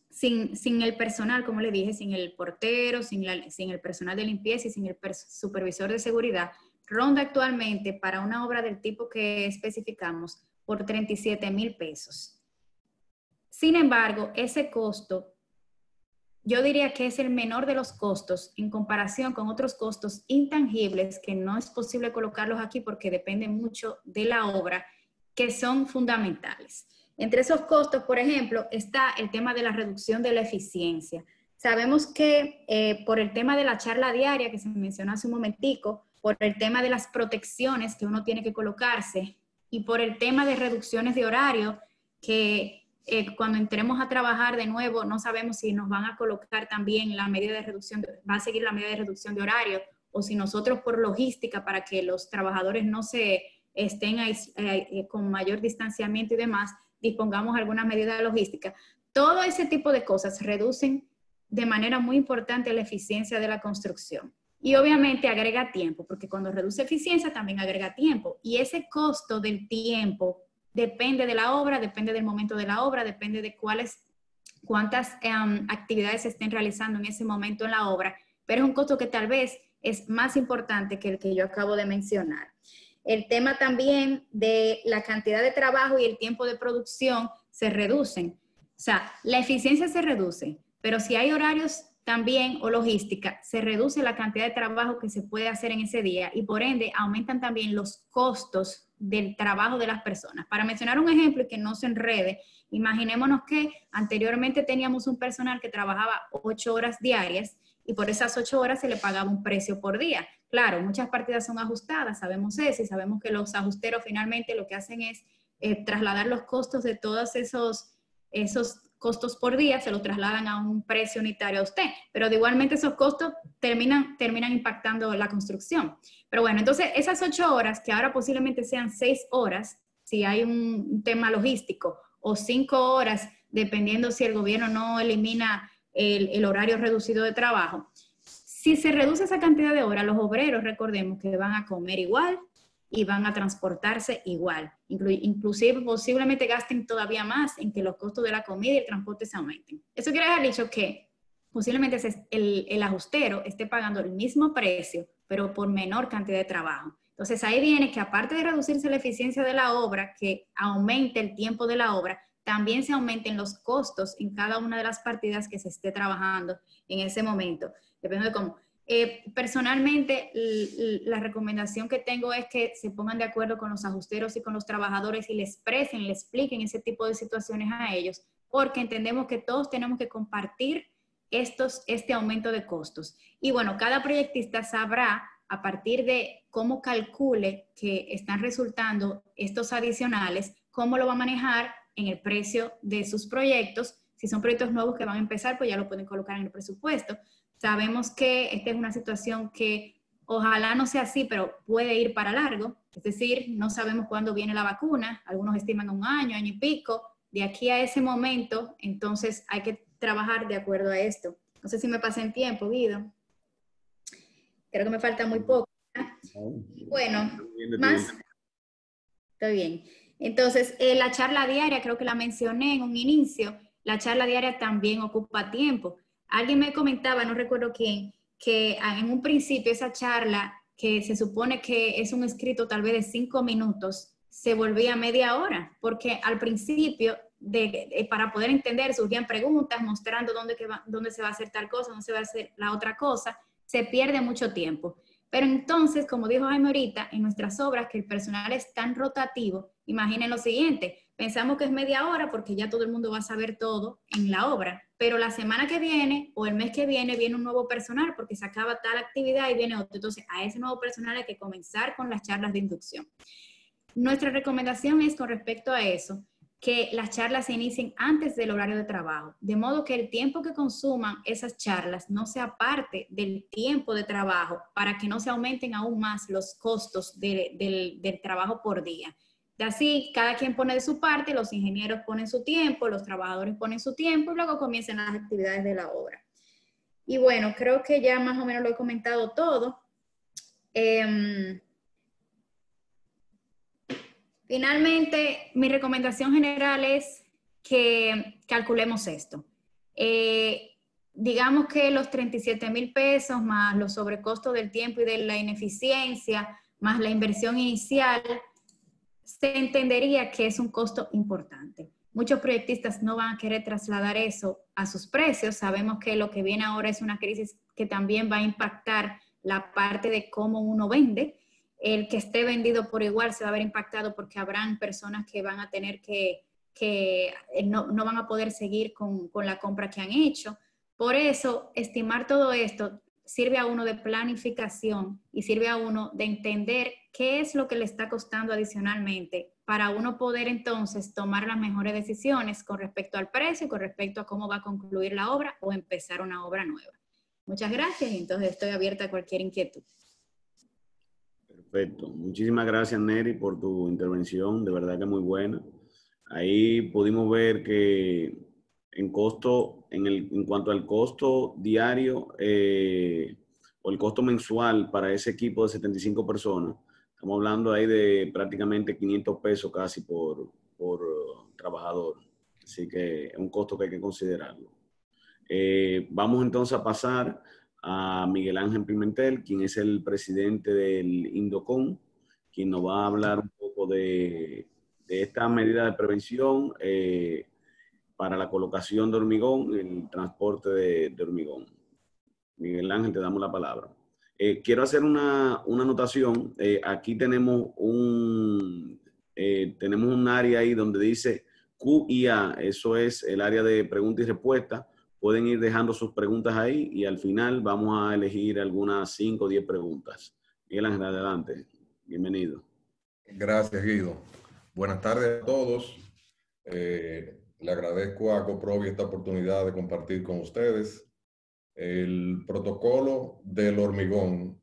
sin el personal, como le dije, sin el portero, sin el personal de limpieza y sin el supervisor de seguridad, ronda actualmente para una obra del tipo que especificamos por 37,000 pesos. Sin embargo, ese costo, yo diría que es el menor de los costos en comparación con otros costos intangibles que no es posible colocarlos aquí porque dependen mucho de la obra, que son fundamentales. Entre esos costos, por ejemplo, está el tema de la reducción de la eficiencia. Sabemos que por el tema de la charla diaria que se mencionó hace un momentico, por el tema de las protecciones que uno tiene que colocarse y por el tema de reducciones de horario que cuando entremos a trabajar de nuevo no sabemos si nos van a colocar también la medida de reducción, va a seguir la medida de reducción de horario o si nosotros por logística para que los trabajadores no se estén con mayor distanciamiento y demás, dispongamos alguna medida de logística. Todo ese tipo de cosas reducen de manera muy importante la eficiencia de la construcción. Y obviamente agrega tiempo, porque cuando reduce eficiencia también agrega tiempo. Y ese costo del tiempo depende de la obra, depende del momento de la obra, depende de cuántas actividades se estén realizando en ese momento en la obra, pero es un costo que tal vez es más importante que el que yo acabo de mencionar. El tema también de la cantidad de trabajo y el tiempo de producción se reducen. O sea, la eficiencia se reduce, pero si hay horarios también o logística, se reduce la cantidad de trabajo que se puede hacer en ese día y por ende aumentan también los costos del trabajo de las personas. Para mencionar un ejemplo y que no se enrede, imaginémonos que anteriormente teníamos un personal que trabajaba 8 horas diarias y por esas 8 horas se le pagaba un precio por día. Claro, muchas partidas son ajustadas, sabemos eso y sabemos que los ajusteros finalmente lo que hacen es trasladar los costos de todos esos costos por día, se los trasladan a un precio unitario a usted, pero de igualmente esos costos terminan impactando la construcción. Pero bueno, entonces esas 8 horas, que ahora posiblemente sean 6 horas, si hay un tema logístico, o 5 horas, dependiendo si el gobierno no elimina el horario reducido de trabajo. Si se reduce esa cantidad de horas, los obreros, recordemos que van a comer igual y van a transportarse igual. Inclusive posiblemente gasten todavía más en que los costos de la comida y el transporte se aumenten. Eso quiere dejar dicho que posiblemente el ajustero esté pagando el mismo precio, pero por menor cantidad de trabajo. Entonces ahí viene que aparte de reducirse la eficiencia de la obra, que aumente el tiempo de la obra, también se aumenten los costos en cada una de las partidas que se esté trabajando en ese momento. Depende de cómo. Personalmente, la recomendación que tengo es que se pongan de acuerdo con los ajusteros y con los trabajadores y le expliquen ese tipo de situaciones a ellos, porque entendemos que todos tenemos que compartir este aumento de costos. Y bueno, cada proyectista sabrá a partir de cómo calcule que están resultando estos adicionales, cómo lo va a manejar en el precio de sus proyectos. Si son proyectos nuevos que van a empezar, pues ya lo pueden colocar en el presupuesto. Sabemos que esta es una situación que ojalá no sea así, pero puede ir para largo. Es decir, no sabemos cuándo viene la vacuna. Algunos estiman un año, año y pico. De aquí a ese momento, entonces hay que trabajar de acuerdo a esto. No sé si me pasé en tiempo, Guido. Creo que me falta muy poco. Bueno, más. Está bien. Entonces, la charla diaria, creo que la mencioné en un inicio, la charla diaria también ocupa tiempo. Alguien me comentaba, no recuerdo quién, que en un principio esa charla, que se supone que es un escrito tal vez de 5 minutos, se volvía media hora, porque al principio, para poder entender, surgían preguntas mostrando dónde se va a hacer tal cosa, dónde se va a hacer la otra cosa, se pierde mucho tiempo. Pero entonces, como dijo Jaime ahorita, en nuestras obras que el personal es tan rotativo, imaginen lo siguiente, pensamos que es media hora porque ya todo el mundo va a saber todo en la obra, pero la semana que viene o el mes que viene un nuevo personal porque se acaba tal actividad y viene otro. Entonces, a ese nuevo personal hay que comenzar con las charlas de inducción. Nuestra recomendación es con respecto a eso, que las charlas se inicien antes del horario de trabajo, de modo que el tiempo que consuman esas charlas no sea parte del tiempo de trabajo para que no se aumenten aún más los costos del trabajo por día. De así, cada quien pone de su parte, los ingenieros ponen su tiempo, los trabajadores ponen su tiempo y luego comienzan las actividades de la obra. Y bueno, creo que ya más o menos lo he comentado todo. Finalmente, mi recomendación general es que calculemos esto. Digamos que los 37,000 pesos más los sobrecostos del tiempo y de la ineficiencia, más la inversión inicial, se entendería que es un costo importante. Muchos proyectistas no van a querer trasladar eso a sus precios. Sabemos que lo que viene ahora es una crisis que también va a impactar la parte de cómo uno vende. El que esté vendido por igual se va a ver impactado porque habrán personas que van a tener que no van a poder seguir con la compra que han hecho. Por eso, estimar todo esto sirve a uno de planificación y sirve a uno de entender qué es lo que le está costando adicionalmente para uno poder entonces tomar las mejores decisiones con respecto al precio y con respecto a cómo va a concluir la obra o empezar una obra nueva. Muchas gracias y entonces estoy abierta a cualquier inquietud. Perfecto. Muchísimas gracias, Neri, por tu intervención. De verdad que muy buena. Ahí pudimos ver que en cuanto al costo diario o el costo mensual para ese equipo de 75 personas, estamos hablando ahí de prácticamente 500 pesos casi por trabajador. Así que es un costo que hay que considerarlo. Vamos entonces a pasar a Miguel Ángel Pimentel, quien es el presidente del Indocon, quien nos va a hablar un poco de esta medida de prevención para la colocación de hormigón, el transporte de hormigón. Miguel Ángel, te damos la palabra. Quiero hacer una anotación. Aquí tenemos un área ahí donde dice QIA, eso es el área de preguntas y respuestas. Pueden ir dejando sus preguntas ahí y al final vamos a elegir algunas 5 o 10 preguntas. Miguel Ángel, adelante. Bienvenido. Gracias, Guido. Buenas tardes a todos. Le agradezco a Acoprovi esta oportunidad de compartir con ustedes. El protocolo del hormigón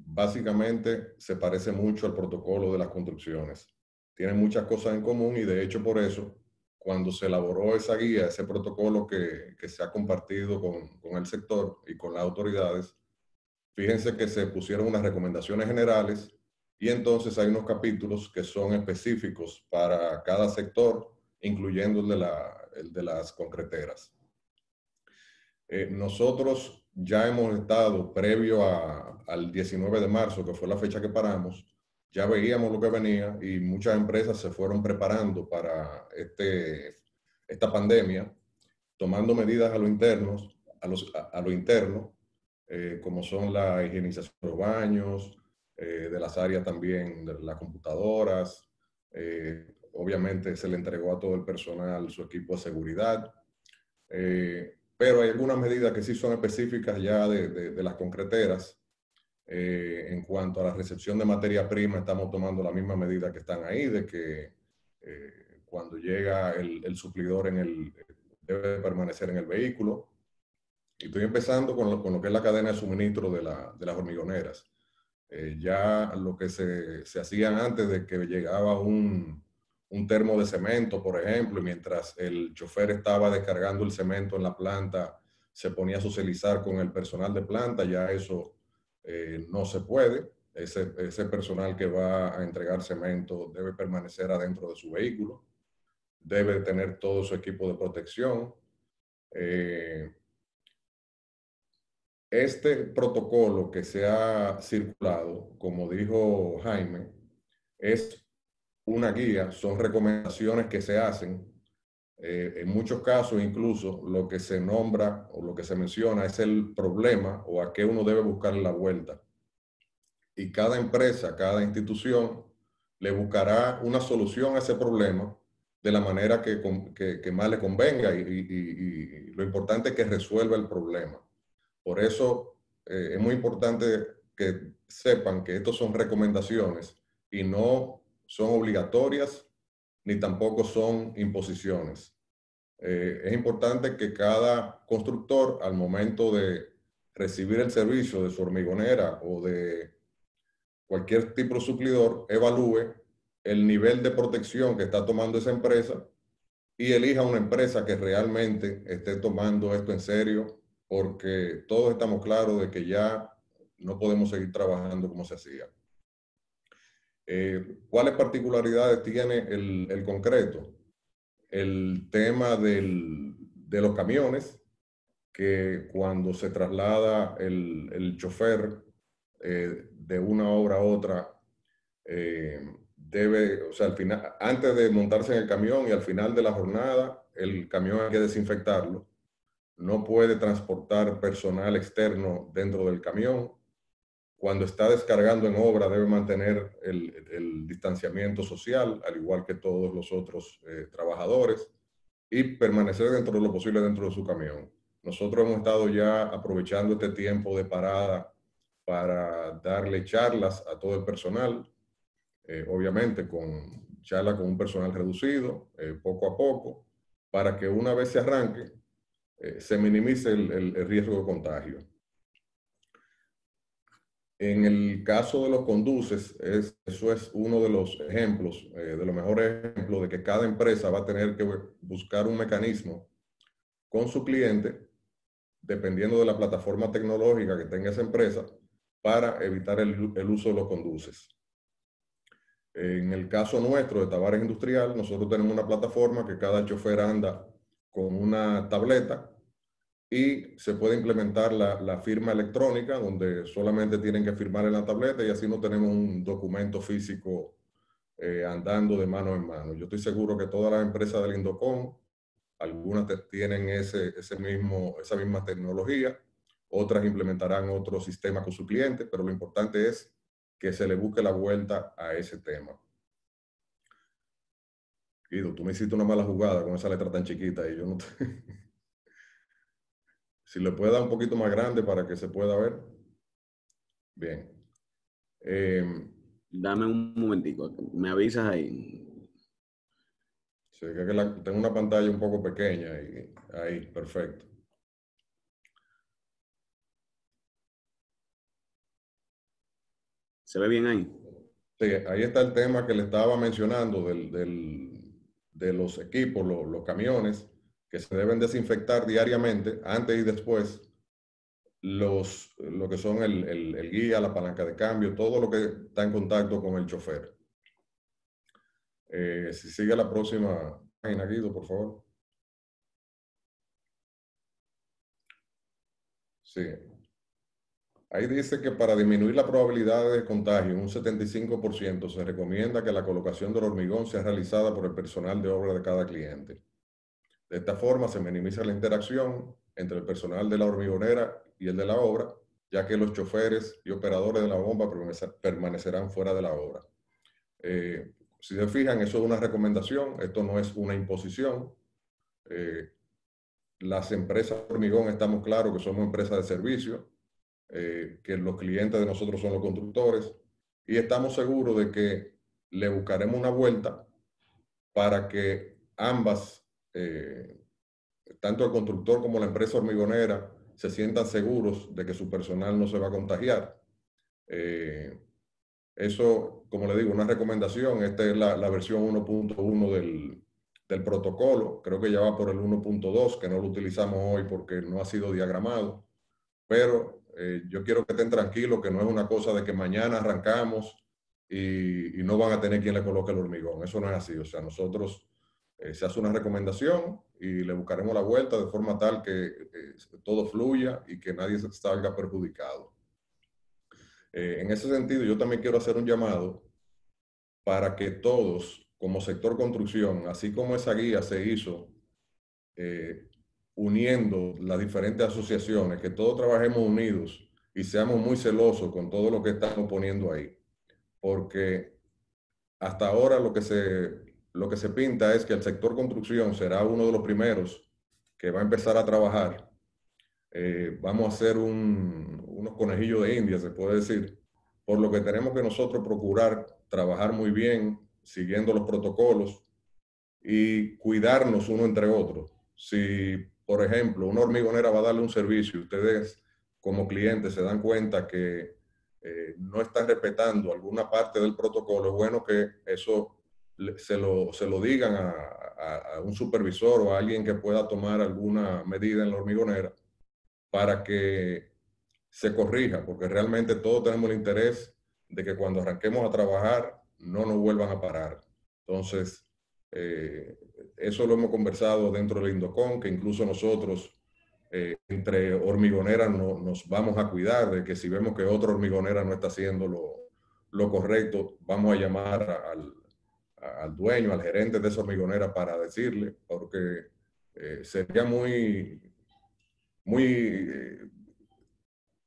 básicamente se parece mucho al protocolo de las construcciones. Tiene muchas cosas en común y de hecho por eso, cuando se elaboró esa guía, ese protocolo que se ha compartido con el sector y con las autoridades, fíjense que se pusieron unas recomendaciones generales y entonces hay unos capítulos que son específicos para cada sector, incluyendo el de las concreteras. Nosotros ya hemos estado, previo al 19 de marzo, que fue la fecha que paramos, ya veíamos lo que venía y muchas empresas se fueron preparando para esta pandemia, tomando medidas a lo interno, como son la higienización de los baños, de las áreas también de las computadoras. Obviamente se le entregó a todo el personal su equipo de seguridad. Pero hay algunas medidas que sí son específicas ya de las concreteras. En cuanto a la recepción de materia prima, estamos tomando la misma medida que están ahí, de que Cuando llega el suplidor debe permanecer en el vehículo. Y estoy empezando con lo que es la cadena de suministro de las hormigoneras. Ya lo que se hacían antes de que llegaba un termo de cemento, por ejemplo, y mientras el chofer estaba descargando el cemento en la planta, se ponía a socializar con el personal de planta, ya eso no se puede. Ese personal que va a entregar cemento debe permanecer adentro de su vehículo, debe tener todo su equipo de protección. Este protocolo que se ha circulado, como dijo Jaime, es una guía, son recomendaciones que se hacen. En muchos casos, incluso, lo que se nombra o lo que se menciona es el problema o a qué uno debe buscar la vuelta. Y cada empresa, cada institución le buscará una solución a ese problema de la manera que más le convenga y lo importante es que resuelva el problema. Por eso es muy importante que sepan que estos son recomendaciones y no son obligatorias ni tampoco son imposiciones. Es importante que cada constructor, al momento de recibir el servicio de su hormigonera o de cualquier tipo de suplidor, evalúe el nivel de protección que está tomando esa empresa y elija una empresa que realmente esté tomando esto en serio, porque todos estamos claros de que ya no podemos seguir trabajando como se hacía. ¿Cuáles particularidades tiene el concreto? El tema de los camiones, que cuando se traslada el chofer de una obra a otra, o sea, al final, antes de montarse en el camión y al final de la jornada, el camión hay que desinfectarlo. No puede transportar personal externo dentro del camión. Cuando está descargando en obra debe mantener el distanciamiento social, al igual que todos los otros trabajadores, y permanecer dentro de lo posible dentro de su camión. Nosotros hemos estado ya aprovechando este tiempo de parada para darle charlas a todo el personal, obviamente con charlas con un personal reducido, poco a poco, para que una vez se arranque, se minimice el riesgo de contagio. En el caso de los conduces, eso es uno de los ejemplos, de los mejores ejemplos de que cada empresa va a tener que buscar un mecanismo con su cliente, dependiendo de la plataforma tecnológica que tenga esa empresa, para evitar el uso de los conduces. En el caso nuestro de Tavares Industrial, nosotros tenemos una plataforma que cada chofer anda con una tableta y se puede implementar la firma electrónica, donde solamente tienen que firmar en la tableta y así no tenemos un documento físico andando de mano en mano. Yo estoy seguro que todas las empresas del Indocom, algunas tienen esa misma tecnología, otras implementarán otro sistema con su cliente, pero lo importante es que se le busque la vuelta a ese tema. Guido, tú me hiciste una mala jugada con esa letra tan chiquita y yo no te... Si le puede dar un poquito más grande para que se pueda ver. Bien. Dame un momentico, me avisas ahí. Sí, que tengo una pantalla un poco pequeña y ahí, perfecto. ¿Se ve bien ahí? Sí, ahí está el tema que le estaba mencionando de los equipos, los camiones, que se deben desinfectar diariamente, antes y después, lo que son el guía, la palanca de cambio, todo lo que está en contacto con el chofer. Si sigue la próxima página, Guido, por favor. Sí. Ahí dice que para disminuir la probabilidad de contagio en un 75%, se recomienda que la colocación del hormigón sea realizada por el personal de obra de cada cliente. De esta forma se minimiza la interacción entre el personal de la hormigonera y el de la obra, ya que los choferes y operadores de la bomba permanecerán fuera de la obra. Si se fijan, eso es una recomendación, esto no es una imposición. Las empresas de hormigón estamos claros que somos empresas de servicio, que los clientes de nosotros son los constructores, y estamos seguros de que le buscaremos una vuelta para que ambas, tanto el constructor como la empresa hormigonera, se sientan seguros de que su personal no se va a contagiar. Eso, como le digo, una recomendación. Esta es la versión 1.1 del protocolo. Creo que ya va por el 1.2, que no lo utilizamos hoy porque no ha sido diagramado. Pero yo quiero que estén tranquilos, que no es una cosa de que mañana arrancamos y no van a tener quien le coloque el hormigón. Eso no es así. O sea, nosotros se hace una recomendación y le buscaremos la vuelta de forma tal que todo fluya y que nadie se salga perjudicado. En ese sentido, yo también quiero hacer un llamado para que todos, como sector construcción, así como esa guía se hizo, uniendo las diferentes asociaciones, que todos trabajemos unidos y seamos muy celosos con todo lo que estamos poniendo ahí. Porque hasta ahora lo que se pinta es que el sector construcción será uno de los primeros que va a empezar a trabajar. Vamos a hacer unos conejillos de India, se puede decir, por lo que tenemos que nosotros procurar trabajar muy bien, siguiendo los protocolos y cuidarnos uno entre otros. Si, por ejemplo, una hormigonera va a darle un servicio y ustedes como clientes se dan cuenta que no están respetando alguna parte del protocolo, es bueno que eso se lo digan a un supervisor o a alguien que pueda tomar alguna medida en la hormigonera para que se corrija, porque realmente todos tenemos el interés de que cuando arranquemos a trabajar no nos vuelvan a parar. Entonces, eso lo hemos conversado dentro del Indocon, que incluso nosotros entre hormigoneras nos vamos a cuidar de que si vemos que otra hormigonera no está haciendo lo correcto, vamos a llamar al dueño, al gerente de esa hormigonera para decirle, porque sería muy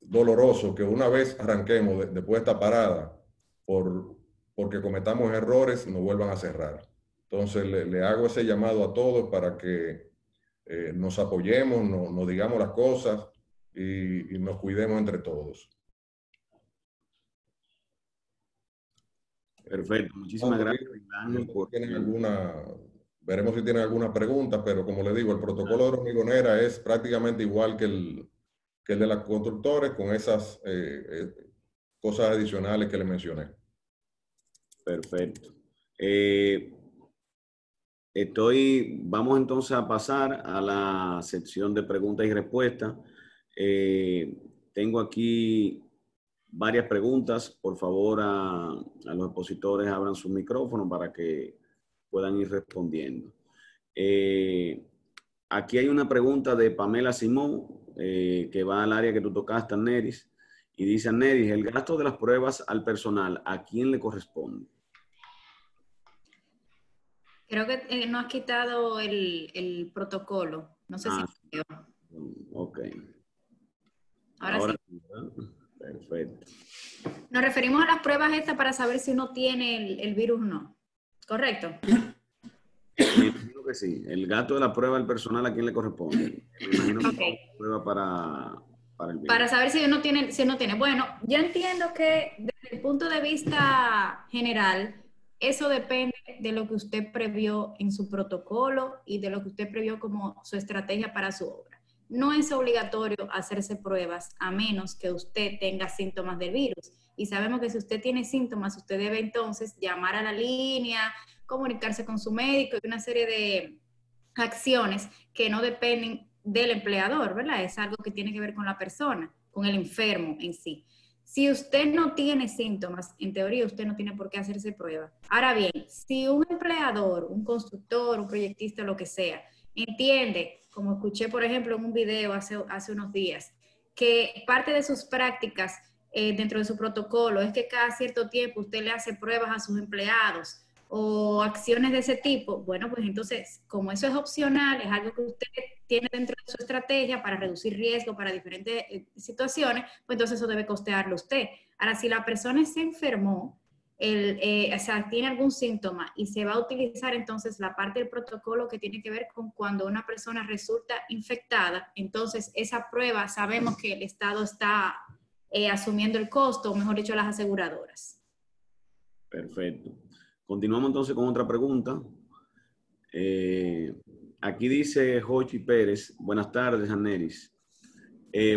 doloroso que una vez arranquemos después de esta parada, porque cometamos errores, nos vuelvan a cerrar. Entonces le hago ese llamado a todos para que nos apoyemos, nos digamos las cosas y nos cuidemos entre todos. Perfecto, muchísimas gracias. Veremos si tienen alguna pregunta, pero como le digo, el protocolo de hormigonera es prácticamente igual que el de las constructores, con esas cosas adicionales que le mencioné. Perfecto. Vamos entonces a pasar a la sección de preguntas y respuestas. Tengo aquí varias preguntas. Por favor, a los expositores abran su micrófono para que puedan ir respondiendo. Aquí hay una pregunta de Pamela Simón, que va al área que tú tocaste, Neris, y dice: Neris, el gasto de las pruebas al personal, ¿a quién le corresponde? Creo que no has quitado el protocolo. No sé si... Ok. Ahora sí. Perfecto. Nos referimos a las pruebas estas para saber si uno tiene el virus o no. ¿Correcto? Me imagino que sí. El gasto de la prueba del personal, ¿a quién le corresponde? Me imagino que es prueba para el virus. Para saber si uno tiene, Bueno, yo entiendo que desde el punto de vista general, eso depende de lo que usted previó en su protocolo y de lo que usted previó como su estrategia para su obra. No es obligatorio hacerse pruebas a menos que usted tenga síntomas del virus. Y sabemos que si usted tiene síntomas, usted debe entonces llamar a la línea, comunicarse con su médico y una serie de acciones que no dependen del empleador, ¿verdad? Es algo que tiene que ver con la persona, con el enfermo en sí. Si usted no tiene síntomas, en teoría usted no tiene por qué hacerse prueba. Ahora bien, si un empleador, un constructor, un proyectista, lo que sea, entiende, como escuché por ejemplo en un video hace unos días, que parte de sus prácticas dentro de su protocolo es que cada cierto tiempo usted le hace pruebas a sus empleados o acciones de ese tipo, bueno, pues entonces, como eso es opcional, es algo que usted tiene dentro de su estrategia para reducir riesgo para diferentes situaciones, pues entonces eso debe costearlo usted. Ahora, si la persona se enfermó, o sea, tiene algún síntoma y se va a utilizar entonces la parte del protocolo que tiene que ver con cuando una persona resulta infectada, entonces esa prueba sabemos que el Estado está asumiendo el costo, o mejor dicho, las aseguradoras. Perfecto. Continuamos entonces con otra pregunta. Aquí dice Jochi Pérez, buenas tardes, Aneris.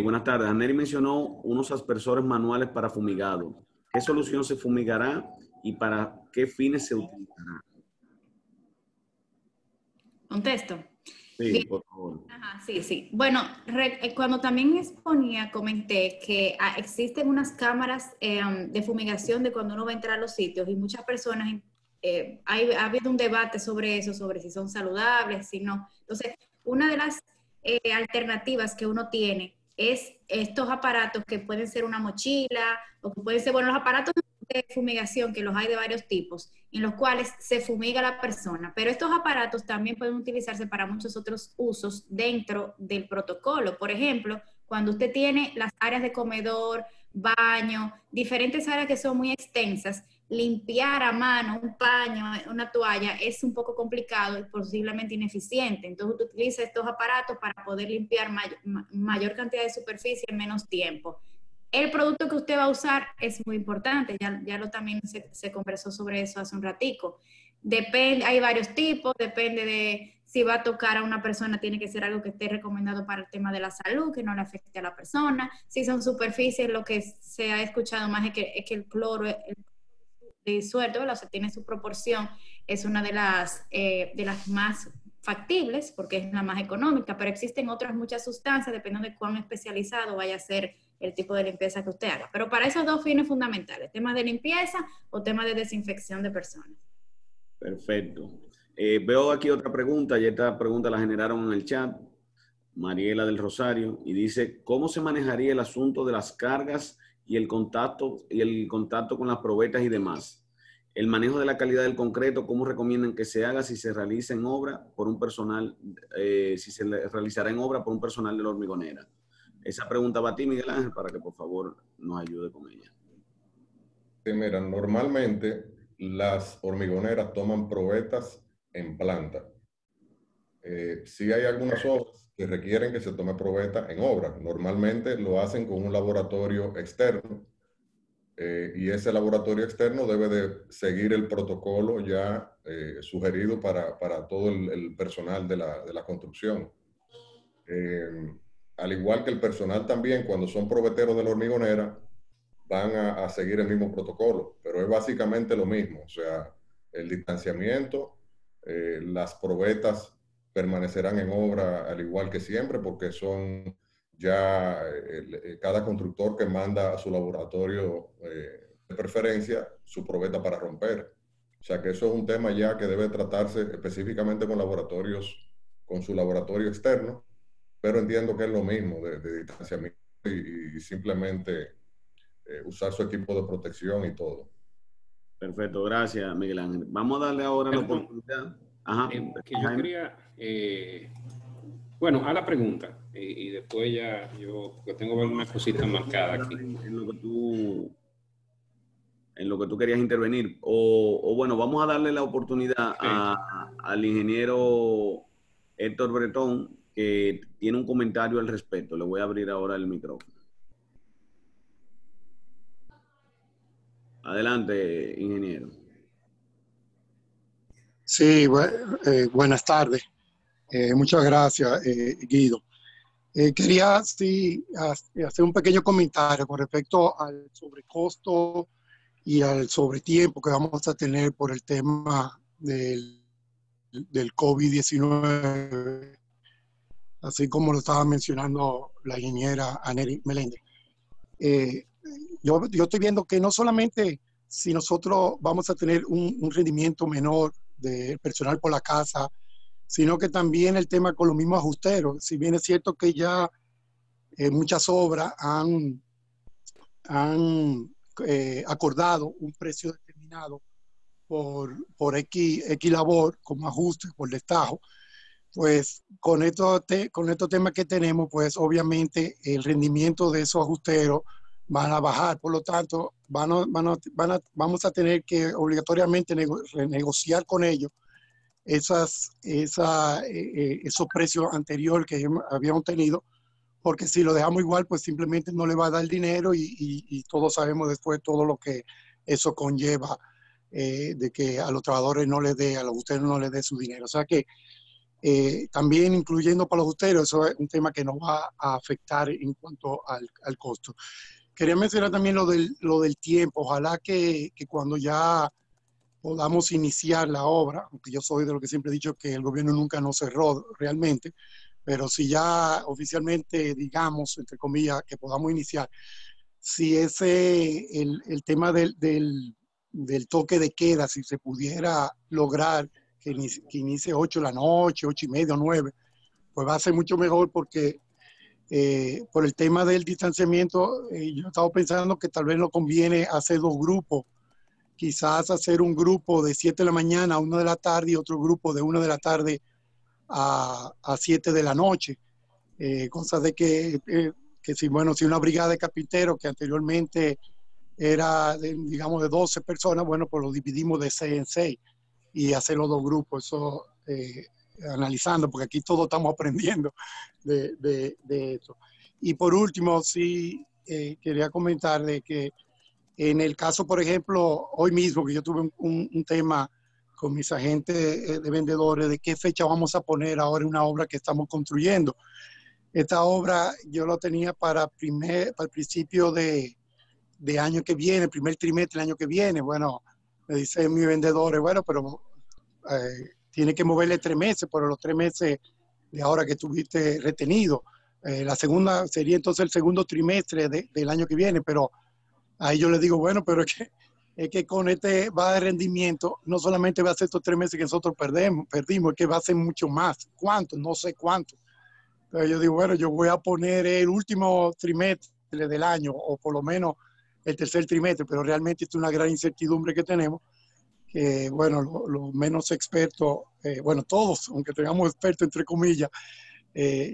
Buenas tardes, Aneris mencionó unos aspersores manuales para fumigado. ¿Qué solución se fumigará y para qué fines se utilizará? ¿Contesto? Sí, Bien. por favor. Ajá, sí, sí. Bueno, cuando también exponía, comenté que existen unas cámaras de fumigación de cuando uno va a entrar a los sitios y muchas personas, ha habido un debate sobre eso, sobre si son saludables, si no. Entonces, una de las alternativas que uno tiene es estos aparatos que pueden ser una mochila o que pueden ser, bueno, los aparatos de fumigación, que los hay de varios tipos, en los cuales se fumiga la persona. Pero estos aparatos también pueden utilizarse para muchos otros usos dentro del protocolo. Por ejemplo, cuando usted tiene las áreas de comedor, baño, diferentes áreas que son muy extensas, limpiar a mano un paño, una toalla, es un poco complicado y posiblemente ineficiente. Entonces, usted utiliza estos aparatos para poder limpiar mayor cantidad de superficie en menos tiempo. El producto que usted va a usar es muy importante, ya lo también se conversó sobre eso hace un ratico. Depende, hay varios tipos, depende de si va a tocar a una persona, tiene que ser algo que esté recomendado para el tema de la salud, que no le afecte a la persona. Si son superficies, lo que se ha escuchado más es que el cloro disuelto, o sea, tiene su proporción, es una de las más factibles, porque es la más económica, pero existen otras muchas sustancias, dependiendo de cuán especializado vaya a ser el tipo de limpieza que usted haga. Pero para esos dos fines fundamentales, temas de limpieza o temas de desinfección de personas. Perfecto. Veo aquí otra pregunta, y esta pregunta la generaron en el chat, Mariela del Rosario, y dice, ¿cómo se manejaría el asunto de las cargas y el contacto con las probetas y demás? El manejo de la calidad del concreto, ¿cómo recomiendan que se haga si se realiza en obra por un personal, si se realizará en obra por un personal de la hormigonera? Esa pregunta va a ti, Miguel Ángel, para que por favor nos ayude con ella. Sí, mira, normalmente las hormigoneras toman probetas en planta. Sí hay algunas obras que requieren que se tome probeta en obra. Normalmente lo hacen con un laboratorio externo y ese laboratorio externo debe de seguir el protocolo ya sugerido para todo el personal de la construcción. Al igual que el personal también, cuando son probeteros de la hormigonera, van a seguir el mismo protocolo, pero es básicamente lo mismo. O sea, el distanciamiento, las probetas permanecerán en obra al igual que siempre, porque son ya cada constructor que manda a su laboratorio de preferencia su probeta para romper. O sea que eso es un tema ya que debe tratarse específicamente con laboratorios, con su laboratorio externo, pero entiendo que es lo mismo de distanciamiento y simplemente usar su equipo de protección y todo. Perfecto, gracias, Miguel Ángel. Vamos a darle ahora la oportunidad. Ajá. Que yo quería, bueno, a la pregunta y después ya yo tengo algunas cositas marcadas aquí. En lo que tú querías intervenir. O bueno, vamos a darle la oportunidad al ingeniero Héctor Bretón, que tiene un comentario al respecto. Le voy a abrir ahora el micrófono. Adelante, ingeniero. Sí, buenas tardes. Muchas gracias, Guido. Quería hacer un pequeño comentario con respecto al sobrecosto y al sobretiempo que vamos a tener por el tema del COVID-19, así como lo estaba mencionando la ingeniera Aneris Meléndez. Yo estoy viendo que no solamente si nosotros vamos a tener un rendimiento menor de personal por la casa, sino que también el tema con los mismos ajusteros. Si bien es cierto que ya muchas obras han acordado un precio determinado por X labor como ajuste por destajo, pues con estos temas que tenemos, pues obviamente el rendimiento de esos ajusteros van a bajar. Por lo tanto, vamos a tener que obligatoriamente renegociar con ellos esos precios anteriores que habíamos tenido, porque si lo dejamos igual, pues simplemente no le va a dar dinero y todos sabemos después todo lo que eso conlleva de que a los trabajadores no les dé, a los busteros no les dé su dinero. O sea que también incluyendo para los busteros, eso es un tema que nos va a afectar en cuanto al costo. Quería mencionar también lo del tiempo. Ojalá que cuando ya podamos iniciar la obra, aunque yo soy de lo que siempre he dicho que el gobierno nunca nos cerró realmente, pero si ya oficialmente, digamos, entre comillas, que podamos iniciar, si el tema del toque de queda, si se pudiera lograr que inicie 8 de la noche, 8:30 o 9, pues va a ser mucho mejor porque por el tema del distanciamiento, yo estaba pensando que tal vez nos conviene hacer 2 grupos, quizás hacer un grupo de 7 de la mañana a 1 de la tarde y otro grupo de 1 de la tarde a 7 de la noche. Cosas de que si una brigada de carpinteros que anteriormente era, digamos, de 12 personas, bueno, pues lo dividimos de 6 en 6 y hacer los 2 grupos. Eso analizando, porque aquí todos estamos aprendiendo de eso. Y por último, sí quería comentar de que en el caso, por ejemplo, hoy mismo que yo tuve un tema con mis agentes de vendedores de qué fecha vamos a poner ahora en una obra que estamos construyendo. Esta obra yo lo tenía para el principio de año que viene, el primer trimestre del año que viene. Bueno, me dicen mis vendedores, bueno, pero tiene que moverle 3 meses, por los 3 meses de ahora que estuviste retenido. La segunda sería entonces el segundo trimestre del año que viene, pero ahí yo les digo, bueno, pero es que con este va de rendimiento, no solamente va a ser estos 3 meses que nosotros perdimos, es que va a ser mucho más. ¿Cuánto? No sé cuánto. Entonces yo digo, bueno, yo voy a poner el último trimestre del año, o por lo menos el tercer trimestre, pero realmente es una gran incertidumbre que tenemos, que bueno, los menos expertos, bueno, todos, aunque tengamos expertos entre comillas,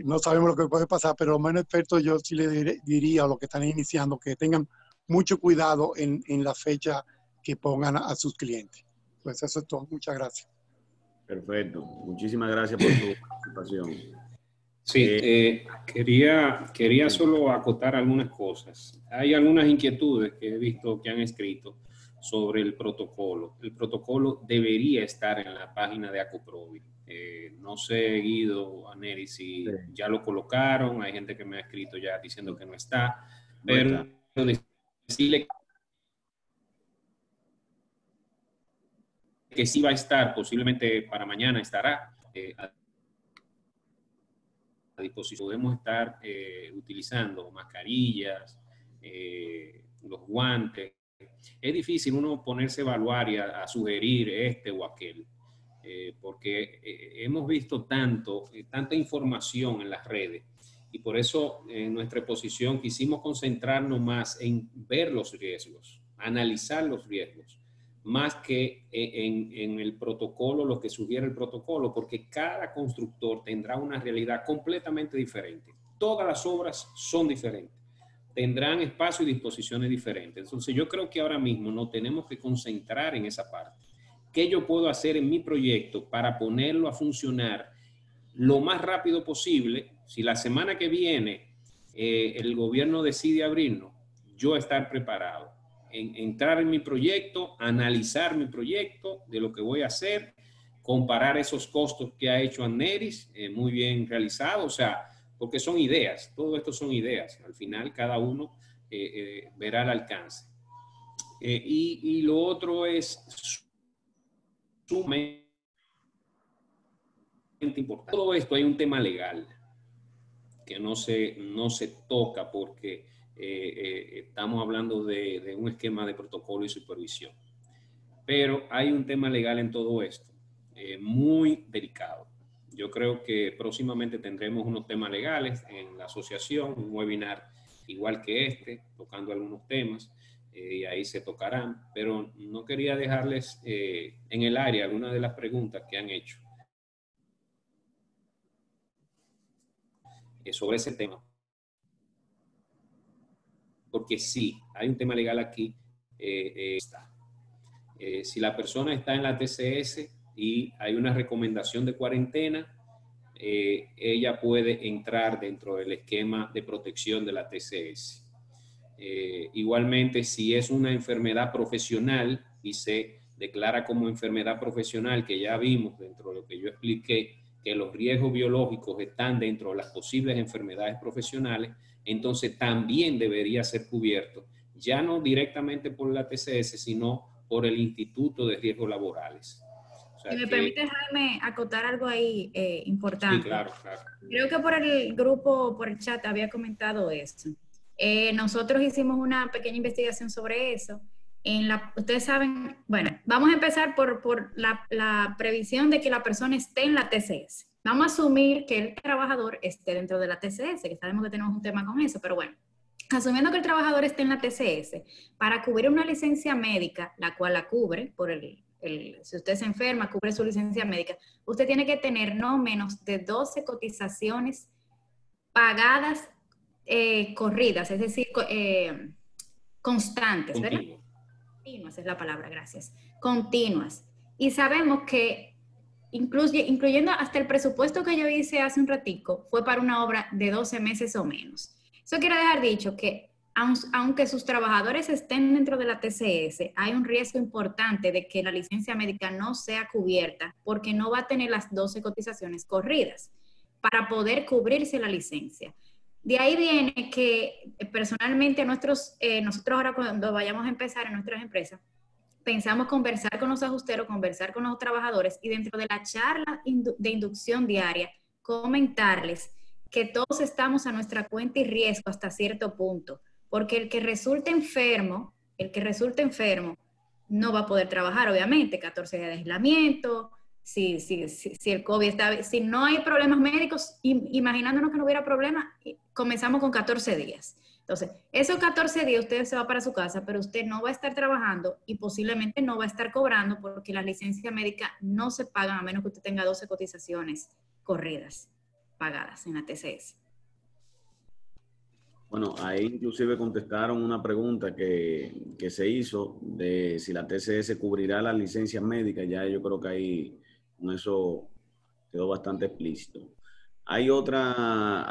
no sabemos lo que puede pasar, pero los menos expertos yo sí le diría a los que están iniciando que tengan mucho cuidado en la fecha que pongan a sus clientes. Pues eso es todo. Muchas gracias. Perfecto. Muchísimas gracias por tu participación. Sí, quería solo acotar algunas cosas. Hay algunas inquietudes que he visto que han escrito sobre el protocolo. El protocolo debería estar en la página de Acoprovi. No sé, Guido, Aneri, si ya lo colocaron. Hay gente que me ha escrito ya diciendo que no está. Pero decirle que sí va a estar, posiblemente para mañana estará a disposición. Podemos estar utilizando mascarillas, los guantes. Es difícil uno ponerse a evaluar y a sugerir este o aquel, porque hemos visto tanta información en las redes, y por eso en nuestra exposición quisimos concentrarnos más en ver los riesgos, analizar los riesgos, más que en el protocolo, lo que sugiere el protocolo, porque cada constructor tendrá una realidad completamente diferente. Todas las obras son diferentes, tendrán espacio y disposiciones diferentes. Entonces yo creo que ahora mismo nos tenemos que concentrar en esa parte. ¿Qué yo puedo hacer en mi proyecto para ponerlo a funcionar lo más rápido posible? Si la semana que viene el gobierno decide abrirnos, yo estar preparado. Entrar en mi proyecto, analizar mi proyecto de lo que voy a hacer, comparar esos costos que ha hecho Amneris, muy bien realizado, o sea, porque son ideas, todo esto son ideas, al final cada uno verá el alcance. Y lo otro es sumamente importante. Todo esto hay un tema legal que no se toca porque estamos hablando de un esquema de protocolo y supervisión. Pero hay un tema legal en todo esto, muy delicado. Yo creo que próximamente tendremos unos temas legales en la asociación, un webinar igual que este, tocando algunos temas, y ahí se tocarán. Pero no quería dejarles en el aire algunas de las preguntas que han hecho sobre ese tema. Porque sí, hay un tema legal aquí. Si la persona está en la TCS y hay una recomendación de cuarentena, ella puede entrar dentro del esquema de protección de la TCS. Igualmente, si es una enfermedad profesional y se declara como enfermedad profesional, que ya vimos dentro de lo que yo expliqué, que los riesgos biológicos están dentro de las posibles enfermedades profesionales, entonces también debería ser cubierto, ya no directamente por la TCS, sino por el Instituto de Riesgos Laborales. O sea, Si me permite, Jaime, acotar algo ahí importante. Sí, claro, claro. Creo que por el grupo, por el chat, había comentado eso. Nosotros hicimos una pequeña investigación sobre eso. Ustedes saben, bueno, vamos a empezar por la previsión de que la persona esté en la TCS. Vamos a asumir que el trabajador esté dentro de la TCS, que sabemos que tenemos un tema con eso, pero bueno, asumiendo que el trabajador esté en la TCS, para cubrir una licencia médica, la cual la cubre por si usted se enferma, cubre su licencia médica, usted tiene que tener no menos de 12 cotizaciones pagadas corridas, es decir, constantes, ¿verdad? Continuas es la palabra, gracias. Continuas. Y sabemos que incluyendo hasta el presupuesto que yo hice hace un ratico, fue para una obra de 12 meses o menos. Eso quiere dejar dicho que aunque sus trabajadores estén dentro de la TCS, hay un riesgo importante de que la licencia médica no sea cubierta porque no va a tener las 12 cotizaciones corridas para poder cubrirse la licencia. De ahí viene que personalmente nosotros ahora cuando vayamos a empezar en nuestras empresas, pensamos conversar con los ajusteros, conversar con los trabajadores y dentro de la charla de inducción diaria, comentarles que todos estamos a nuestra cuenta y riesgo hasta cierto punto, porque el que resulte enfermo no va a poder trabajar, obviamente, 14 días de aislamiento, si el COVID está, si no hay problemas médicos, imaginándonos que no hubiera problemas, comenzamos con 14 días. Entonces, esos 14 días usted se va para su casa, pero usted no va a estar trabajando y posiblemente no va a estar cobrando porque las licencias médicas no se pagan a menos que usted tenga 12 cotizaciones corridas, pagadas en la TCS. Bueno, ahí inclusive contestaron una pregunta que se hizo de si la TCS cubrirá las licencias médicas. Ya yo creo que ahí con eso quedó bastante explícito. Hay otra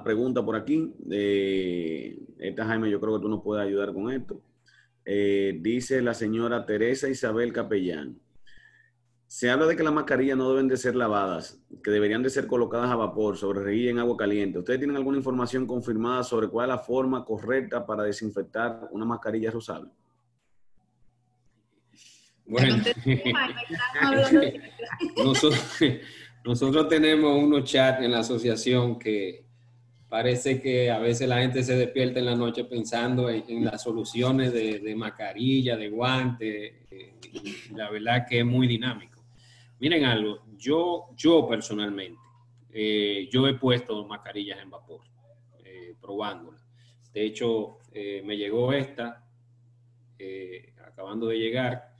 pregunta por aquí. Esta, Jaime, yo creo que tú nos puedes ayudar con esto. Dice la señora Teresa Isabel Capellán. Se habla de que las mascarillas no deben de ser lavadas, que deberían de ser colocadas a vapor, sobre rejilla en agua caliente. ¿Ustedes tienen alguna información confirmada sobre cuál es la forma correcta para desinfectar una mascarilla reusable? Bueno, nosotros tenemos unos chats en la asociación que parece que a veces la gente se despierta en la noche pensando en las soluciones de mascarilla, de guante. La verdad que es muy dinámico. Miren algo, yo personalmente, yo he puesto mascarillas en vapor, probándolas. De hecho, me llegó esta, acabando de llegar,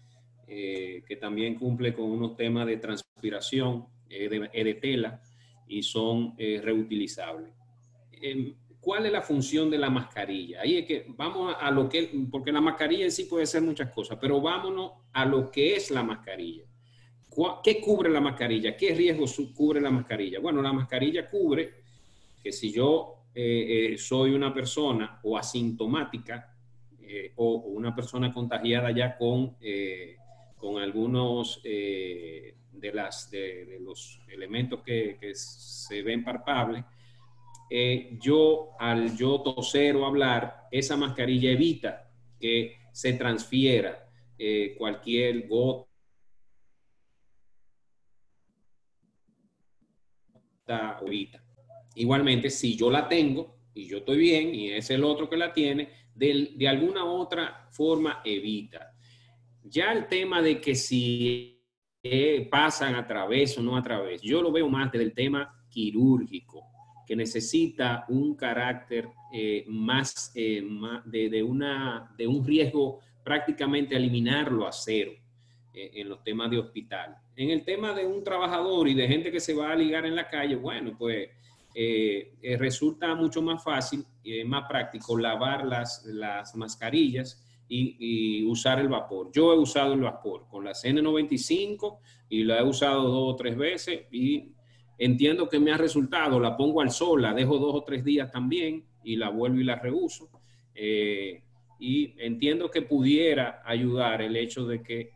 que también cumple con unos temas de transpiración, de tela, y son reutilizables. ¿Cuál es la función de la mascarilla? Ahí es que vamos a lo que, porque la mascarilla en sí puede ser muchas cosas, pero vámonos a lo que es la mascarilla. ¿Qué cubre la mascarilla? ¿Qué riesgos cubre la mascarilla? Bueno, la mascarilla cubre que si yo soy una persona o asintomática o una persona contagiada ya con algunos de los elementos que se ven palpables, al yo toser o hablar, esa mascarilla evita que se transfiera cualquier gota o evita. Igualmente, si yo la tengo y yo estoy bien y es el otro que la tiene, de alguna u otra forma evita. Ya el tema de que si pasan a través o no a través, yo lo veo más desde el tema quirúrgico, que necesita un carácter más de un riesgo prácticamente eliminarlo a cero en los temas de hospital. En el tema de un trabajador y de gente que se va a ligar en la calle, bueno, pues resulta mucho más fácil y más práctico lavar las mascarillas y usar el vapor. Yo he usado el vapor con la N95 y la he usado 2 o 3 veces y entiendo que me ha resultado. La pongo al sol, la dejo 2 o 3 días también y la vuelvo y la reuso. Y entiendo que pudiera ayudar el hecho de que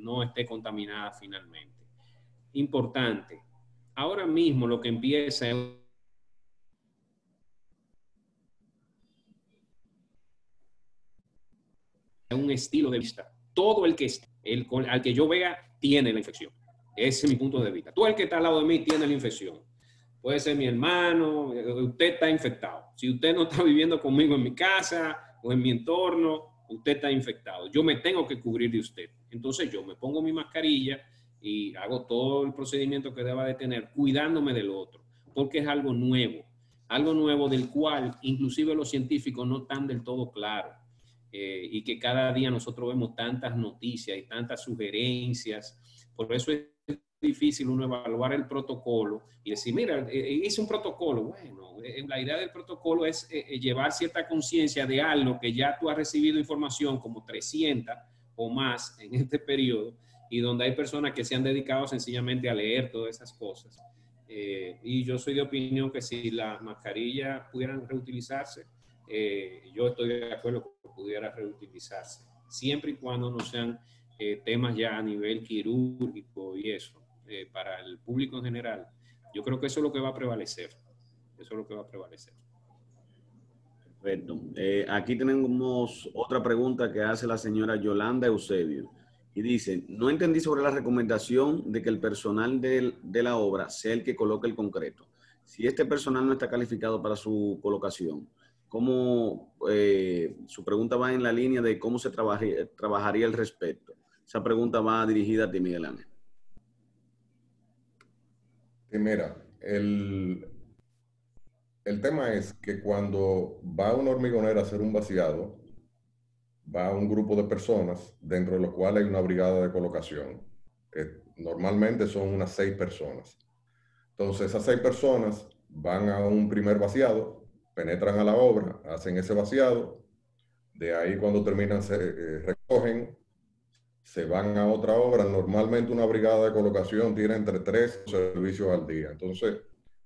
no esté contaminada finalmente. Importante. Ahora mismo lo que empieza es un estilo de vista. Todo el que esté, al que yo vea tiene la infección. Ese es mi punto de vista. Todo el que está al lado de mí tiene la infección. Puede ser mi hermano, usted está infectado. Si usted no está viviendo conmigo en mi casa o en mi entorno, usted está infectado. Yo me tengo que cubrir de usted. Entonces yo me pongo mi mascarilla y hago todo el procedimiento que deba de tener, cuidándome del otro, porque es algo nuevo del cual inclusive los científicos no están del todo claros. Y que cada día nosotros vemos tantas noticias y tantas sugerencias. Por eso es difícil uno evaluar el protocolo y decir, mira, hice un protocolo. Bueno, la idea del protocolo es llevar cierta conciencia de algo que ya tú has recibido información como 300 o más en este periodo, y donde hay personas que se han dedicado sencillamente a leer todas esas cosas. Y yo soy de opinión que si las mascarillas pudieran reutilizarse, yo estoy de acuerdo con que pudiera reutilizarse, siempre y cuando no sean temas ya a nivel quirúrgico y eso, para el público en general. Yo creo que eso es lo que va a prevalecer. Eso es lo que va a prevalecer. Perfecto. Aquí tenemos otra pregunta que hace la señora Yolanda Eusebio. Y dice, no entendí sobre la recomendación de que el personal de la obra sea el que coloque el concreto. Si este personal no está calificado para su colocación, ¿cómo, su pregunta va en la línea de cómo se trabajaría al respecto? Esa pregunta va dirigida a ti, Miguel Ángel. Sí, mira, el tema es que cuando va una hormigonera a hacer un vaciado, va un grupo de personas, dentro de los cuales hay una brigada de colocación. Normalmente son unas 6 personas. Entonces, esas 6 personas van a un primer vaciado, penetran a la obra, hacen ese vaciado, de ahí cuando terminan se recogen, se van a otra obra. Normalmente una brigada de colocación tiene entre 3 servicios al día. Entonces,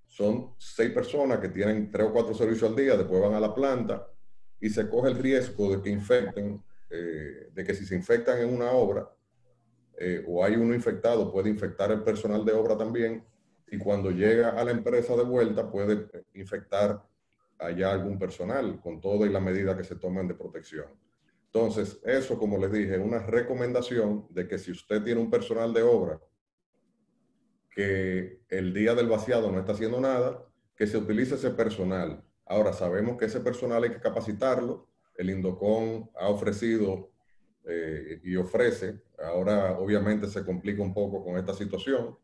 son 6 personas que tienen 3 o 4 servicios al día, después van a la planta y se coge el riesgo de que infecten, de que si se infectan en una obra o hay uno infectado, puede infectar el personal de obra también, y cuando llega a la empresa de vuelta puede infectar allá algún personal con todas las medidas que se toman de protección. Entonces, eso, como les dije, es una recomendación de que si usted tiene un personal de obra que el día del vaciado no está haciendo nada, que se utilice ese personal. Ahora, sabemos que ese personal hay que capacitarlo. El INDOCON ha ofrecido y ofrece, ahora obviamente se complica un poco con esta situación,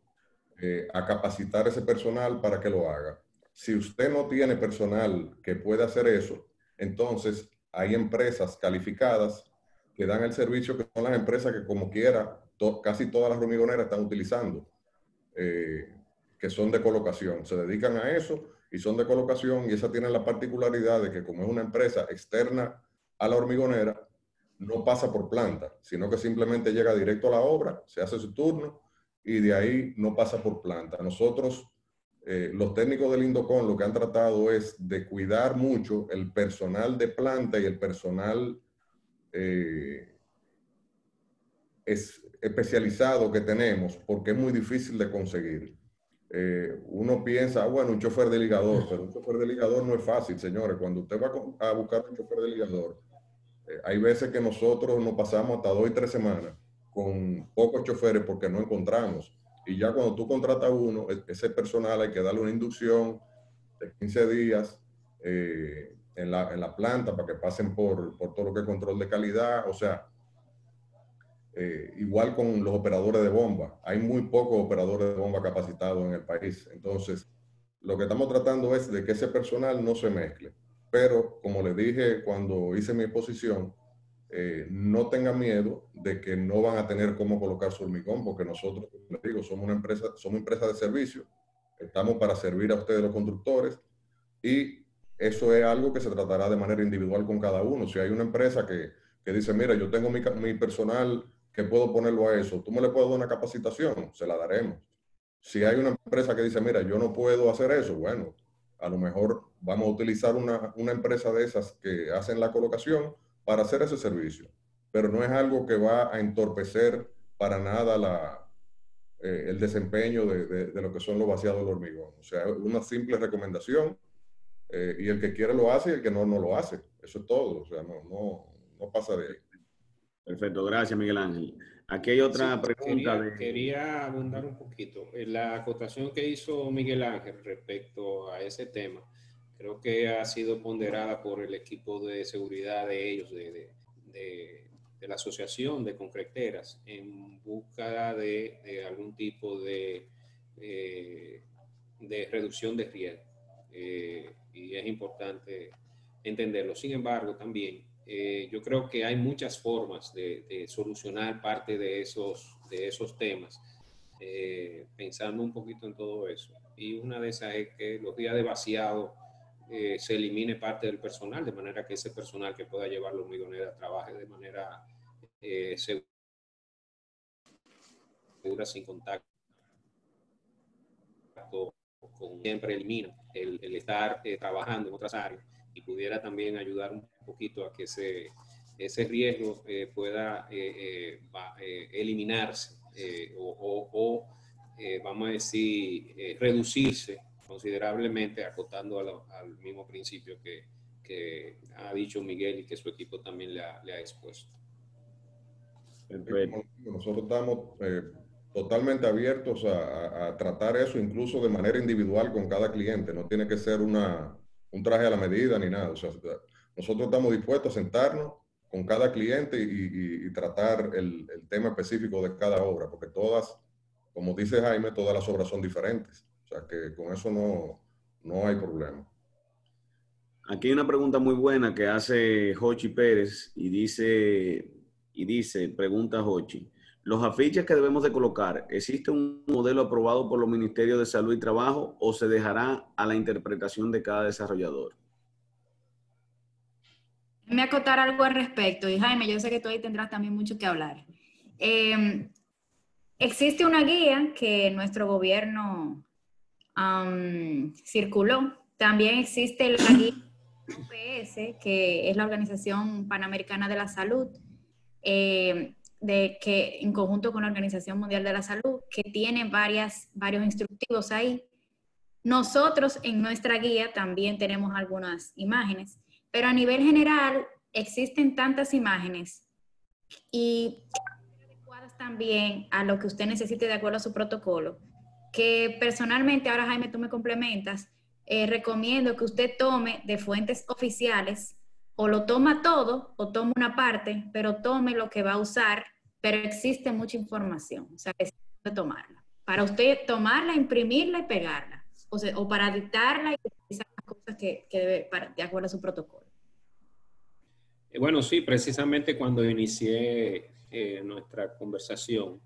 a capacitar ese personal para que lo haga. Si usted no tiene personal que pueda hacer eso, entonces hay empresas calificadas que dan el servicio, que son las empresas que como quiera, casi todas las hormigoneras están utilizando, que son de colocación. Se dedican a eso y son de colocación, y esa tiene la particularidad de que como es una empresa externa a la hormigonera, no pasa por planta, sino que simplemente llega directo a la obra, se hace su turno y de ahí no pasa por planta. Nosotros, los técnicos del INDOCON, lo que han tratado es de cuidar mucho el personal de planta y el personal especializado que tenemos, porque es muy difícil de conseguir. Uno piensa, bueno, un chofer de ligador, pero un chofer de ligador no es fácil, señores. Cuando usted va a buscar un chofer de ligador, hay veces que nosotros nos pasamos hasta 2 y 3 semanas con pocos choferes porque no encontramos. Y ya cuando tú contratas uno, ese personal hay que darle una inducción de 15 días en la planta para que pasen por todo lo que es control de calidad. O sea, igual con los operadores de bomba. Hay muy pocos operadores de bomba capacitados en el país. Entonces, lo que estamos tratando es de que ese personal no se mezcle. Pero, como les dije cuando hice mi exposición, no tengan miedo de que no van a tener cómo colocar su hormigón, porque nosotros, como les digo, somos una empresa de servicio. Estamos para servir a ustedes los constructores, y eso es algo que se tratará de manera individual con cada uno. Si hay una empresa que dice, mira, yo tengo mi personal que puedo ponerlo a eso, tú me le puedes dar una capacitación, se la daremos. Si hay una empresa que dice, mira, yo no puedo hacer eso, bueno, a lo mejor vamos a utilizar una empresa de esas que hacen la colocación para hacer ese servicio. Pero no es algo que va a entorpecer para nada el desempeño de lo que son los vaciados del hormigón. O sea, una simple recomendación, y el que quiere lo hace y el que no, no lo hace. Eso es todo. O sea, no pasa de ahí. Perfecto, gracias Miguel Ángel. Aquí hay otra pregunta. Quería abundar un poquito. La acotación que hizo Miguel Ángel respecto a ese tema, creo que ha sido ponderada por el equipo de seguridad de ellos, de la asociación de concreteras, en busca de algún tipo de reducción de riesgo. Y es importante entenderlo. Sin embargo, también yo creo que hay muchas formas de solucionar parte de esos temas, pensando un poquito en todo eso. Y una de esas es que los días de vaciado se elimine parte del personal, de manera que ese personal que pueda llevar los hormigoneras trabaje de manera segura, sin contacto, siempre elimina el estar trabajando en otras áreas, y pudiera también ayudar un poquito a que ese riesgo pueda eliminarse o vamos a decir, reducirse considerablemente, acotando al mismo principio que ha dicho Miguel y que su equipo también le ha expuesto. Nosotros estamos totalmente abiertos a tratar eso, incluso de manera individual con cada cliente. No tiene que ser un traje a la medida ni nada. O sea, nosotros estamos dispuestos a sentarnos con cada cliente y tratar el tema específico de cada obra, porque todas, como dice Jaime, todas las obras son diferentes. O sea, que con eso no hay problema. Aquí hay una pregunta muy buena que hace Jochi Pérez y dice, pregunta Jochi, ¿los afiches que debemos de colocar, existe un modelo aprobado por los Ministerios de Salud y Trabajo o se dejará a la interpretación de cada desarrollador? Me acotar algo al respecto, y Jaime, yo sé que tú ahí tendrás también mucho que hablar. Existe una guía que nuestro gobierno circuló. También existe la guía UPS, que es la Organización Panamericana de la Salud, que en conjunto con la Organización Mundial de la Salud, que tiene varios instructivos ahí. Nosotros en nuestra guía también tenemos algunas imágenes, pero a nivel general existen tantas imágenes y adecuadas también a lo que usted necesite de acuerdo a su protocolo, que personalmente, ahora Jaime, tú me complementas, recomiendo que usted tome de fuentes oficiales, o lo toma todo o toma una parte, pero tome lo que va a usar, pero existe mucha información, o sea, que se puede tomarla. Para usted tomarla, imprimirla y pegarla, o para dictarla y utilizar las cosas que debe de acuerdo a su protocolo. Bueno, sí, precisamente cuando inicié nuestra conversación,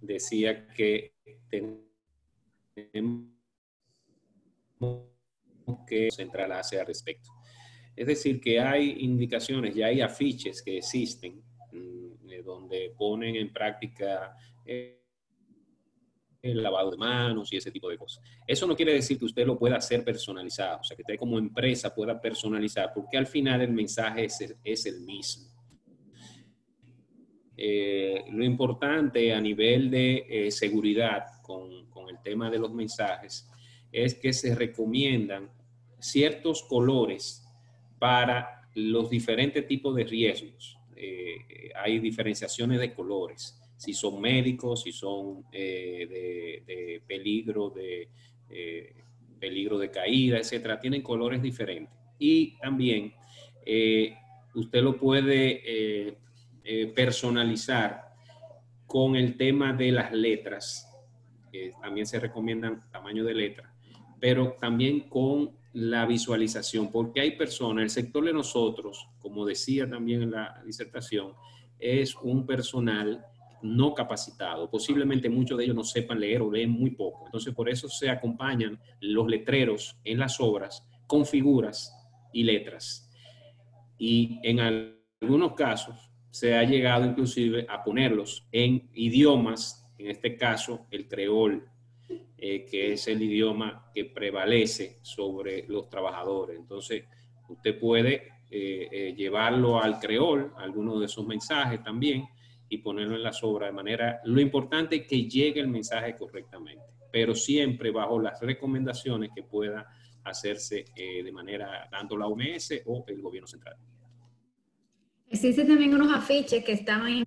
decía que tenemos que centrarse al respecto. Es decir, que hay indicaciones, ya hay afiches que existen donde ponen en práctica el lavado de manos y ese tipo de cosas. Eso no quiere decir que usted lo pueda hacer personalizado, o sea, que usted como empresa pueda personalizar, porque al final el mensaje es el mismo. Lo importante a nivel de seguridad con el tema de los mensajes es que se recomiendan ciertos colores para los diferentes tipos de riesgos. Hay diferenciaciones de colores, si son médicos, si son de peligro de caída, etcétera, tienen colores diferentes. Y también usted lo puede personalizar con el tema de las letras. También se recomiendan tamaño de letra, pero también con la visualización, porque hay personas, el sector de nosotros, como decía también en la disertación, es un personal no capacitado. Posiblemente muchos de ellos no sepan leer o leen muy poco. Entonces, por eso se acompañan los letreros en las obras con figuras y letras. Y en algunos casos se ha llegado inclusive a ponerlos en idiomas, en este caso el creol, que es el idioma que prevalece sobre los trabajadores. Entonces, usted puede llevarlo al creol, algunos de esos mensajes también, y ponerlo en las obras de manera, lo importante es que llegue el mensaje correctamente, pero siempre bajo las recomendaciones que pueda hacerse de manera, tanto la OMS o el gobierno central. Existen también unos afiches que estaban en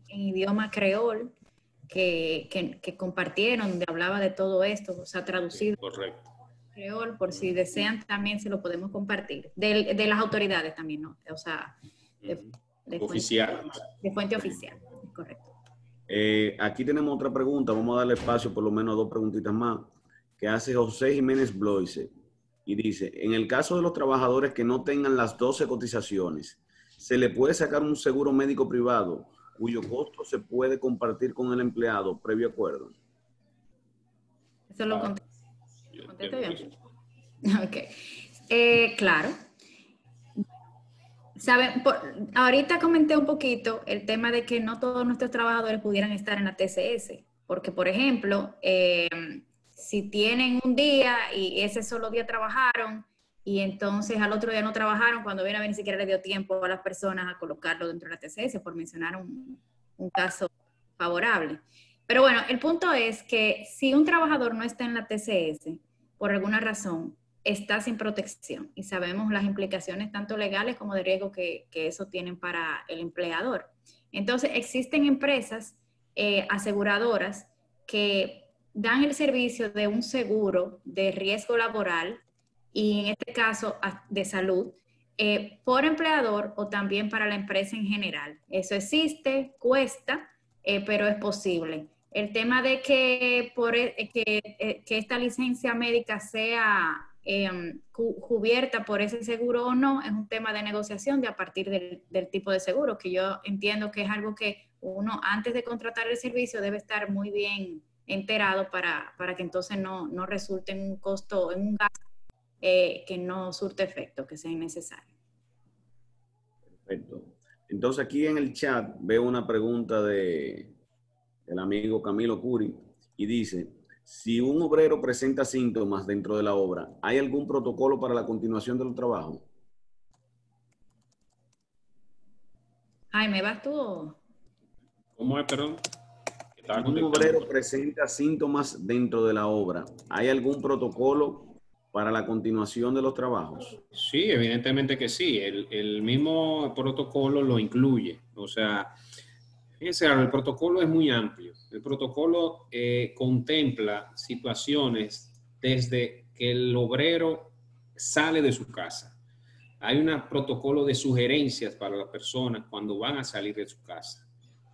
idioma creol que compartieron, donde hablaba de todo esto, o sea, traducido. Correcto. Creol, por si desean también se lo podemos compartir. De las autoridades también, ¿no? O sea, oficial. De fuente oficial, correcto. Aquí tenemos otra pregunta, vamos a darle espacio por lo menos a 2 preguntitas más, que hace José Jiménez Bloise, y dice, en el caso de los trabajadores que no tengan las 12 cotizaciones, ¿se le puede sacar un seguro médico privado cuyo costo se puede compartir con el empleado previo acuerdo? Eso lo contesto. ¿Contesto yo? Ok. Claro. ¿Saben? Ahorita comenté un poquito el tema de que no todos nuestros trabajadores pudieran estar en la TCS, porque, por ejemplo, si tienen un día y ese solo día trabajaron y entonces al otro día no trabajaron, cuando viene a ver ni siquiera le dio tiempo a las personas a colocarlo dentro de la TCS, por mencionar un caso favorable. Pero bueno, el punto es que si un trabajador no está en la TCS, por alguna razón, está sin protección y sabemos las implicaciones tanto legales como de riesgo que eso tienen para el empleador. Entonces, existen empresas aseguradoras que dan el servicio de un seguro de riesgo laboral y en este caso de salud por empleador o también para la empresa en general. Eso existe, cuesta, pero es posible. El tema de que esta licencia médica sea cubierta por ese seguro o no, es un tema de negociación de a partir del tipo de seguro, que yo entiendo que es algo que uno antes de contratar el servicio debe estar muy bien enterado para que entonces no resulte en un costo, en un gasto que no surte efecto, que sea innecesario. Perfecto. Entonces aquí en el chat veo una pregunta del amigo Camilo Curi y dice, si un obrero presenta síntomas dentro de la obra, ¿hay algún protocolo para la continuación del trabajo? Jaime, ¿vas tú? ¿Cómo es, perdón? Si un obrero presenta síntomas dentro de la obra, ¿hay algún protocolo para la continuación de los trabajos? Sí, evidentemente que sí. El mismo protocolo lo incluye. O sea, fíjense, el protocolo es muy amplio. El protocolo contempla situaciones desde que el obrero sale de su casa. Hay un protocolo de sugerencias para las personas cuando van a salir de su casa.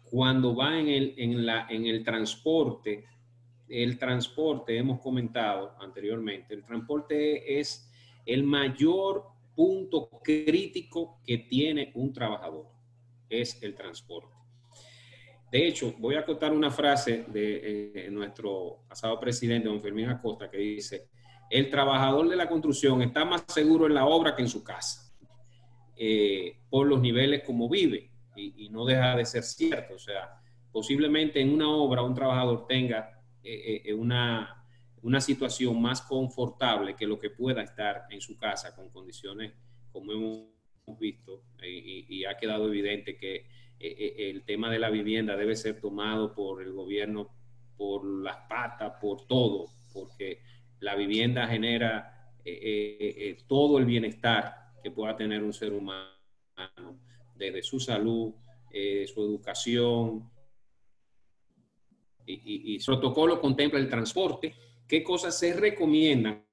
Cuando va en el transporte, hemos comentado anteriormente, el transporte es el mayor punto crítico que tiene un trabajador, es el transporte. De hecho, voy a acotar una frase de nuestro pasado presidente, don Fermín Acosta, que dice, el trabajador de la construcción está más seguro en la obra que en su casa, por los niveles como vive, y no deja de ser cierto. O sea, posiblemente en una obra un trabajador tenga una situación más confortable que lo que pueda estar en su casa con condiciones como hemos visto, y ha quedado evidente que el tema de la vivienda debe ser tomado por el gobierno por las patas, por todo, porque la vivienda genera todo el bienestar que pueda tener un ser humano, desde su salud, su educación, y su protocolo contempla el transporte, qué cosas se recomiendan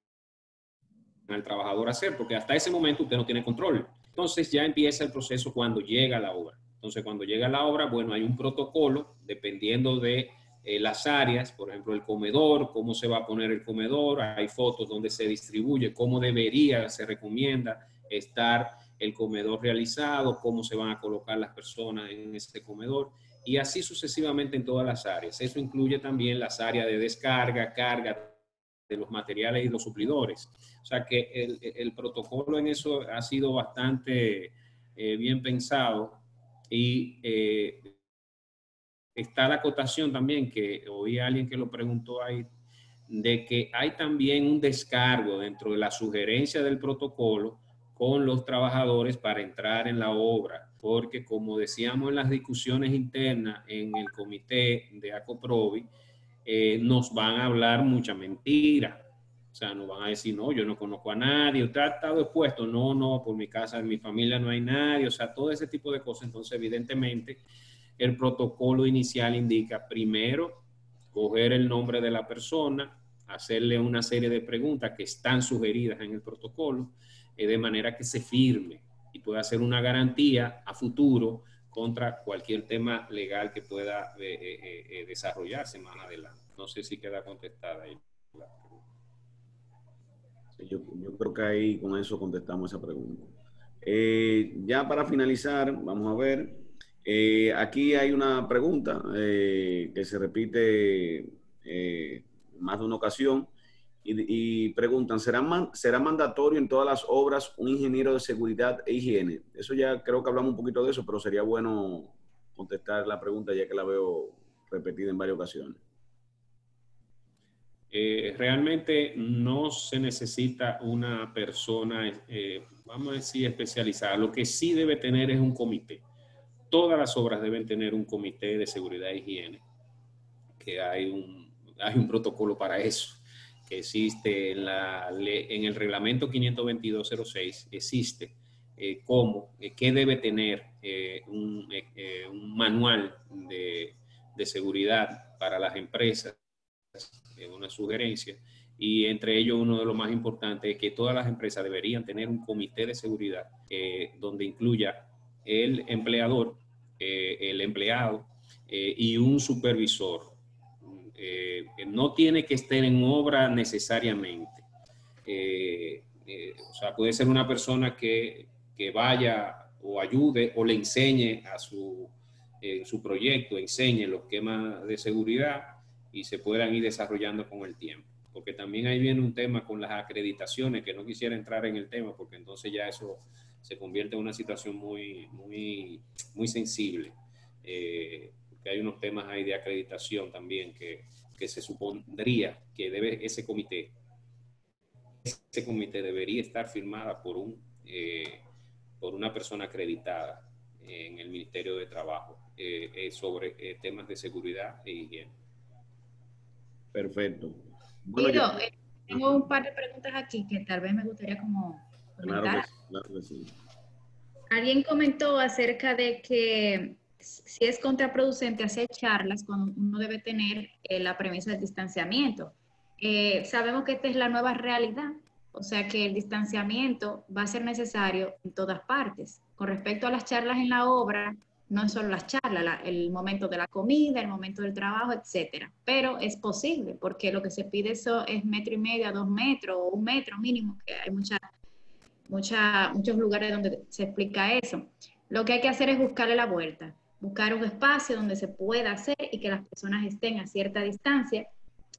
al trabajador hacer, porque hasta ese momento usted no tiene control. Entonces ya empieza el proceso cuando llega la obra. Entonces cuando llega la obra, bueno, hay un protocolo dependiendo de las áreas, por ejemplo, el comedor, cómo se va a poner el comedor, hay fotos donde se distribuye, cómo debería, se recomienda estar el comedor realizado, cómo se van a colocar las personas en ese comedor, y así sucesivamente en todas las áreas. Eso incluye también las áreas de descarga, carga de los materiales y los suplidores. O sea que el protocolo en eso ha sido bastante bien pensado, y está la acotación también, que oí a alguien que lo preguntó ahí, de que hay también un descargo dentro de la sugerencia del protocolo con los trabajadores para entrar en la obra, porque como decíamos en las discusiones internas en el comité de ACOPROVI, nos van a hablar mucha mentira. O sea, nos van a decir, no, yo no conozco a nadie, usted ha estado expuesto, no, por mi casa, en mi familia no hay nadie, o sea, todo ese tipo de cosas. Entonces, evidentemente, el protocolo inicial indica primero coger el nombre de la persona, hacerle una serie de preguntas que están sugeridas en el protocolo, de manera que se firme y pueda hacer una garantía a futuro contra cualquier tema legal que pueda desarrollarse más adelante. No sé si queda contestada ahí. Yo creo que ahí con eso contestamos esa pregunta. Ya para finalizar, vamos a ver. Aquí hay una pregunta que se repite más de una ocasión y preguntan, ¿será mandatorio en todas las obras un ingeniero de seguridad e higiene? Eso ya creo que hablamos un poquito de eso, pero sería bueno contestar la pregunta ya que la veo repetida en varias ocasiones. Realmente no se necesita una persona, vamos a decir, especializada. Lo que sí debe tener es un comité. Todas las obras deben tener un comité de seguridad e higiene, que hay un protocolo para eso, que existe en el reglamento 522.06, existe qué debe tener un manual de seguridad para las empresas, una sugerencia, y entre ellos uno de los más importantes es que todas las empresas deberían tener un comité de seguridad donde incluya el empleador, el empleado y un supervisor. No tiene que estar en obra necesariamente. O sea, puede ser una persona que vaya o ayude o le enseñe a su proyecto, enseñe los esquemas de seguridad y se puedan ir desarrollando con el tiempo. Porque también ahí viene un tema con las acreditaciones, que no quisiera entrar en el tema, porque entonces ya eso se convierte en una situación muy sensible. Que hay unos temas ahí de acreditación también que se supondría que debe ese comité debería estar firmada por una persona acreditada en el Ministerio de Trabajo sobre temas de seguridad e higiene. Perfecto. Bueno, tengo un par de preguntas aquí que tal vez me gustaría como comentar. Claro que sí. Alguien comentó acerca de que si es contraproducente hacer charlas cuando uno debe tener la premisa del distanciamiento. Sabemos que esta es la nueva realidad, o sea que el distanciamiento va a ser necesario en todas partes. Con respecto a las charlas en la obra, no es solo las charlas, el momento de la comida, el momento del trabajo, etcétera. Pero es posible, porque lo que se pide es 1,5 metros a 2 metros, o 1 metro mínimo, que hay muchos lugares donde se explica eso. Lo que hay que hacer es buscarle la vuelta, buscar un espacio donde se pueda hacer y que las personas estén a cierta distancia.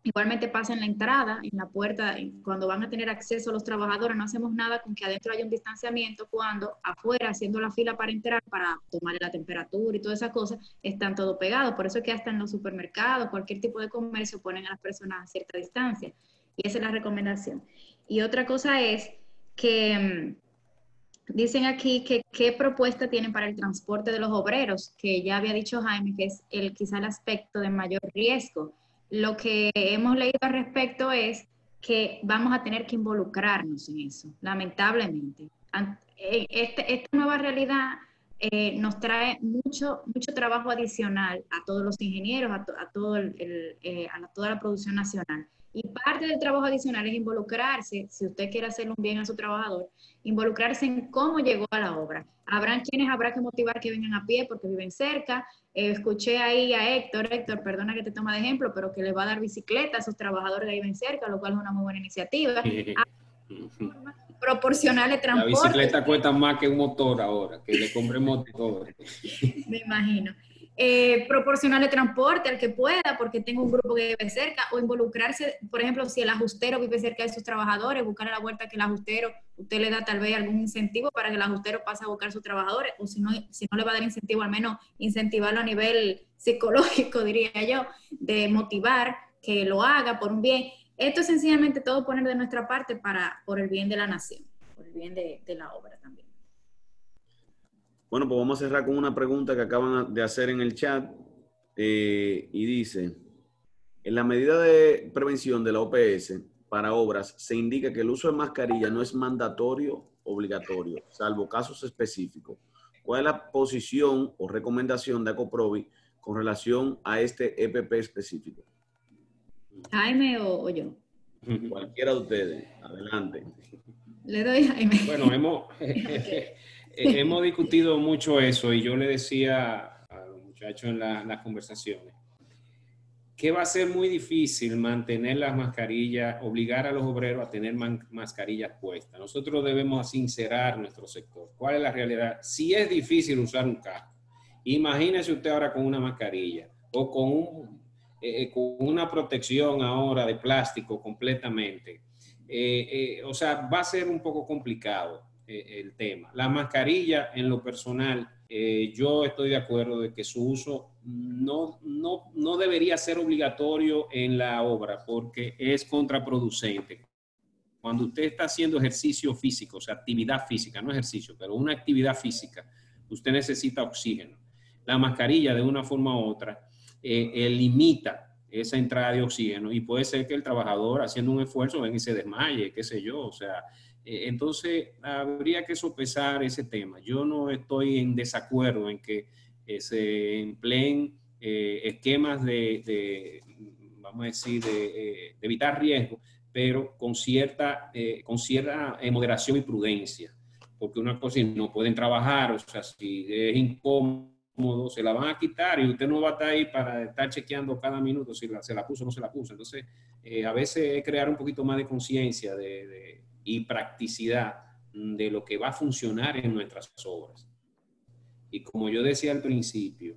Igualmente pasa en la entrada, en la puerta, cuando van a tener acceso los trabajadores, no hacemos nada con que adentro haya un distanciamiento cuando afuera, haciendo la fila para entrar, para tomarle la temperatura y todas esas cosas, están todo pegados. Por eso es que hasta en los supermercados, cualquier tipo de comercio, ponen a las personas a cierta distancia. Y esa es la recomendación. Y otra cosa es que dicen aquí que qué propuesta tienen para el transporte de los obreros, que ya había dicho Jaime, que es quizá el aspecto de mayor riesgo. Lo que hemos leído al respecto es que vamos a tener que involucrarnos en eso, lamentablemente. Esta nueva realidad nos trae mucho trabajo adicional a todos los ingenieros, a toda la producción nacional. Y parte del trabajo adicional es involucrarse, si usted quiere hacerle un bien a su trabajador, involucrarse en cómo llegó a la obra. Habrán quienes habrá que motivar que vengan a pie porque viven cerca. Escuché ahí a Héctor, perdona que te toma de ejemplo, pero que le va a dar bicicleta a sus trabajadores que viven cerca, lo cual es una muy buena iniciativa. Proporcionarle transporte. La bicicleta cuesta más que un motor ahora, que le compre motor. Me imagino. Proporcionarle transporte al que pueda, porque tengo un grupo que vive cerca, o involucrarse, por ejemplo, si el ajustero vive cerca de sus trabajadores, buscarle la vuelta que el ajustero, usted le da tal vez algún incentivo para que el ajustero pase a buscar a sus trabajadores, o si no le va a dar incentivo, al menos incentivarlo a nivel psicológico, diría yo, de motivar que lo haga por un bien. Esto es sencillamente todo poner de nuestra parte por el bien de la nación. por el bien de la obra también. Bueno, pues vamos a cerrar con una pregunta que acaban de hacer en el chat y dice, en la medida de prevención de la OPS para obras se indica que el uso de mascarilla no es mandatorio obligatorio, salvo casos específicos. ¿Cuál es la posición o recomendación de ACOPROVI con relación a este EPP específico? Jaime o yo. Cualquiera de ustedes, adelante. Le doy a Jaime. Bueno, hemos discutido mucho eso y yo le decía a los muchachos en las conversaciones que va a ser muy difícil mantener las mascarillas, obligar a los obreros a tener mascarillas puestas. Nosotros debemos sincerar nuestro sector. ¿Cuál es la realidad? Si es difícil usar un casco, imagínese usted ahora con una mascarilla o con una protección ahora de plástico completamente. O sea, va a ser un poco complicado el tema. La mascarilla, en lo personal, yo estoy de acuerdo de que su uso no debería ser obligatorio en la obra porque es contraproducente. Cuando usted está haciendo ejercicio físico, o sea, actividad física, no ejercicio, pero una actividad física, usted necesita oxígeno. La mascarilla, de una forma u otra, limita esa entrada de oxígeno y puede ser que el trabajador haciendo un esfuerzo venga y se desmaye, qué sé yo, o sea, entonces habría que sopesar ese tema. Yo no estoy en desacuerdo en que se empleen esquemas vamos a decir, de evitar riesgo, pero con cierta moderación y prudencia, porque una cosa es no pueden trabajar, o sea, si es incómodo, se la van a quitar y usted no va a estar ahí para estar chequeando cada minuto si se la puso o no se la puso. Entonces, a veces es crear un poquito más de conciencia y practicidad de lo que va a funcionar en nuestras obras. Y como yo decía al principio,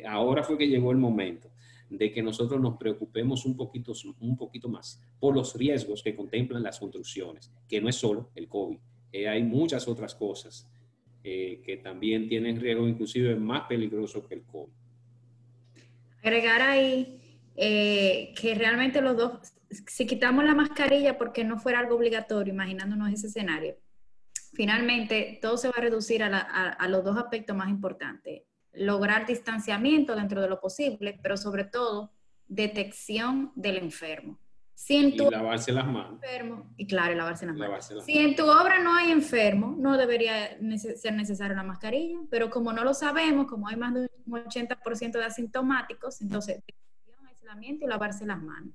ahora fue que llegó el momento de que nosotros nos preocupemos un poquito más por los riesgos que contemplan las construcciones, que no es solo el COVID, hay muchas otras cosas que también tienen riesgo, inclusive más peligroso que el COVID. Agregar ahí que realmente los dos, si quitamos la mascarilla porque no fuera algo obligatorio, imaginándonos ese escenario, finalmente todo se va a reducir a los dos aspectos más importantes. Lograr distanciamiento dentro de lo posible, pero sobre todo detección del enfermo. Y lavarse las manos. Y claro, lavarse las manos. Si en tu obra no hay enfermo, no debería ser necesaria una mascarilla, pero como no lo sabemos, como hay más de un 80% de asintomáticos, entonces aislamiento y lavarse las manos.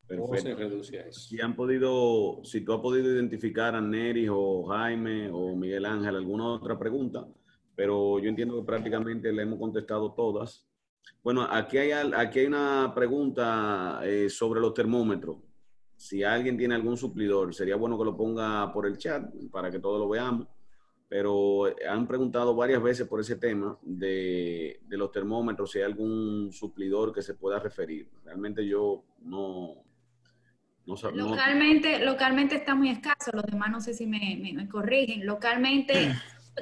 Perfecto. Se reduce a eso. Si tú has podido identificar a Nery o Jaime o Miguel Ángel alguna otra pregunta, pero yo entiendo que prácticamente le hemos contestado todas. Bueno, aquí hay una pregunta sobre los termómetros. Si alguien tiene algún suplidor, sería bueno que lo ponga por el chat para que todos lo veamos. Pero han preguntado varias veces por ese tema de los termómetros, si hay algún suplidor que se pueda referir. Realmente yo no localmente está muy escaso, los demás no sé si me corrigen. Localmente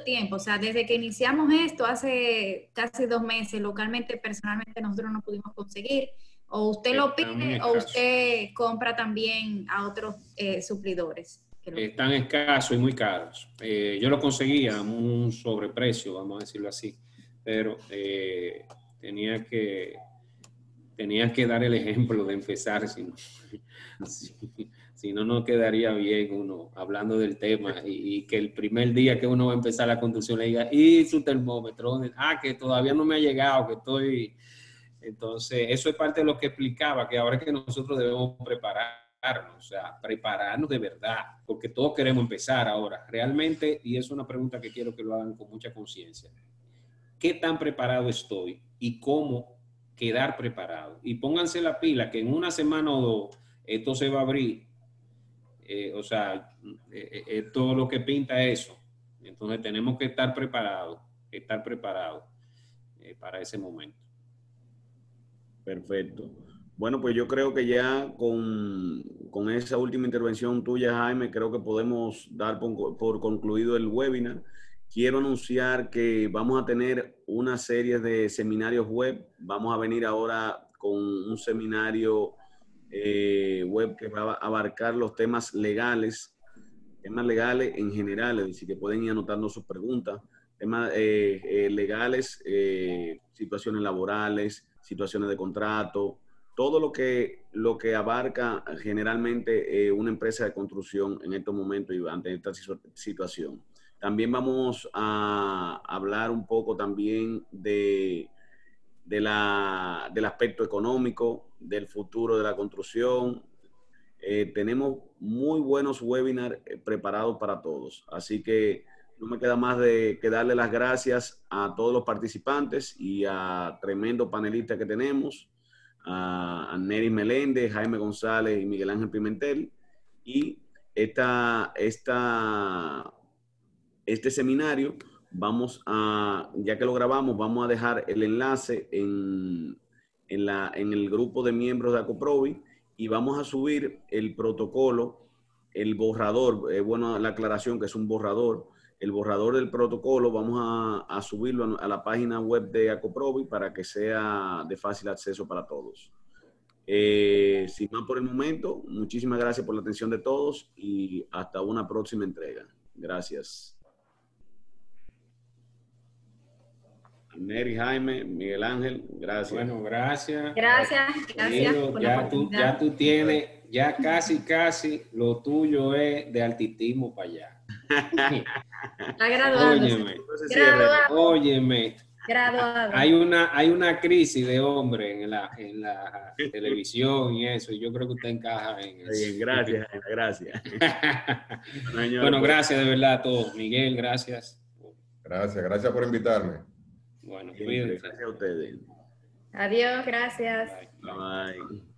tiempo, o sea, desde que iniciamos esto hace casi 2 meses, localmente, personalmente nosotros no pudimos conseguir, o usted lo pide o usted compra también a otros suplidores. Están escasos y muy caros. Yo lo conseguía a un sobreprecio, vamos a decirlo así, pero tenía que dar el ejemplo de empezar, si no, no quedaría bien uno hablando del tema y que el primer día que uno va a empezar la conducción le diga, ¿y su termómetro? Que todavía no me ha llegado, que estoy... Entonces, eso es parte de lo que explicaba, que ahora es que nosotros debemos prepararnos, o sea, prepararnos de verdad, porque todos queremos empezar ahora. Realmente, y es una pregunta que quiero que lo hagan con mucha conciencia, ¿qué tan preparado estoy y cómo quedar preparado? Y pónganse la pila que en una semana o 2 esto se va a abrir. O sea, todo lo que pinta eso. Entonces tenemos que estar preparados para ese momento. Perfecto. Bueno, pues yo creo que ya con esa última intervención tuya, Jaime, creo que podemos dar por concluido el webinar. Quiero anunciar que vamos a tener una serie de seminarios web. Vamos a venir ahora con un seminario web que va a abarcar los temas legales en general, es decir, que pueden ir anotando sus preguntas, temas legales, situaciones laborales, situaciones de contrato, todo lo que abarca generalmente una empresa de construcción en estos momentos y ante esta situación. También vamos a hablar un poco también del aspecto económico, del futuro de la construcción. Tenemos muy buenos webinars preparados para todos. Así que no me queda más que darle las gracias a todos los participantes y a tremendo panelistas que tenemos, a Nery Meléndez, Jaime González y Miguel Ángel Pimentel. Y este seminario, ya que lo grabamos, vamos a dejar el enlace en el grupo de miembros de ACOPROVI y vamos a subir el protocolo, el borrador, bueno, la aclaración que es un borrador, el borrador del protocolo vamos a subirlo a la página web de ACOPROVI para que sea de fácil acceso para todos. Sin más por el momento, muchísimas gracias por la atención de todos y hasta una próxima entrega. Gracias. Nery, Jaime, Miguel Ángel, gracias. Bueno, gracias. Gracias por la oportunidad. Ya tú tienes, ya casi lo tuyo es de altitismo para allá. Está graduándose. Óyeme. Graduado. Hay una crisis de hombre en la televisión y eso, y yo creo que usted encaja en eso. Bien, gracias. Bueno, gracias de verdad a todos. Miguel, gracias. Gracias por invitarme. Bueno, cuídense. Gracias a ustedes. Adiós, gracias. Bye.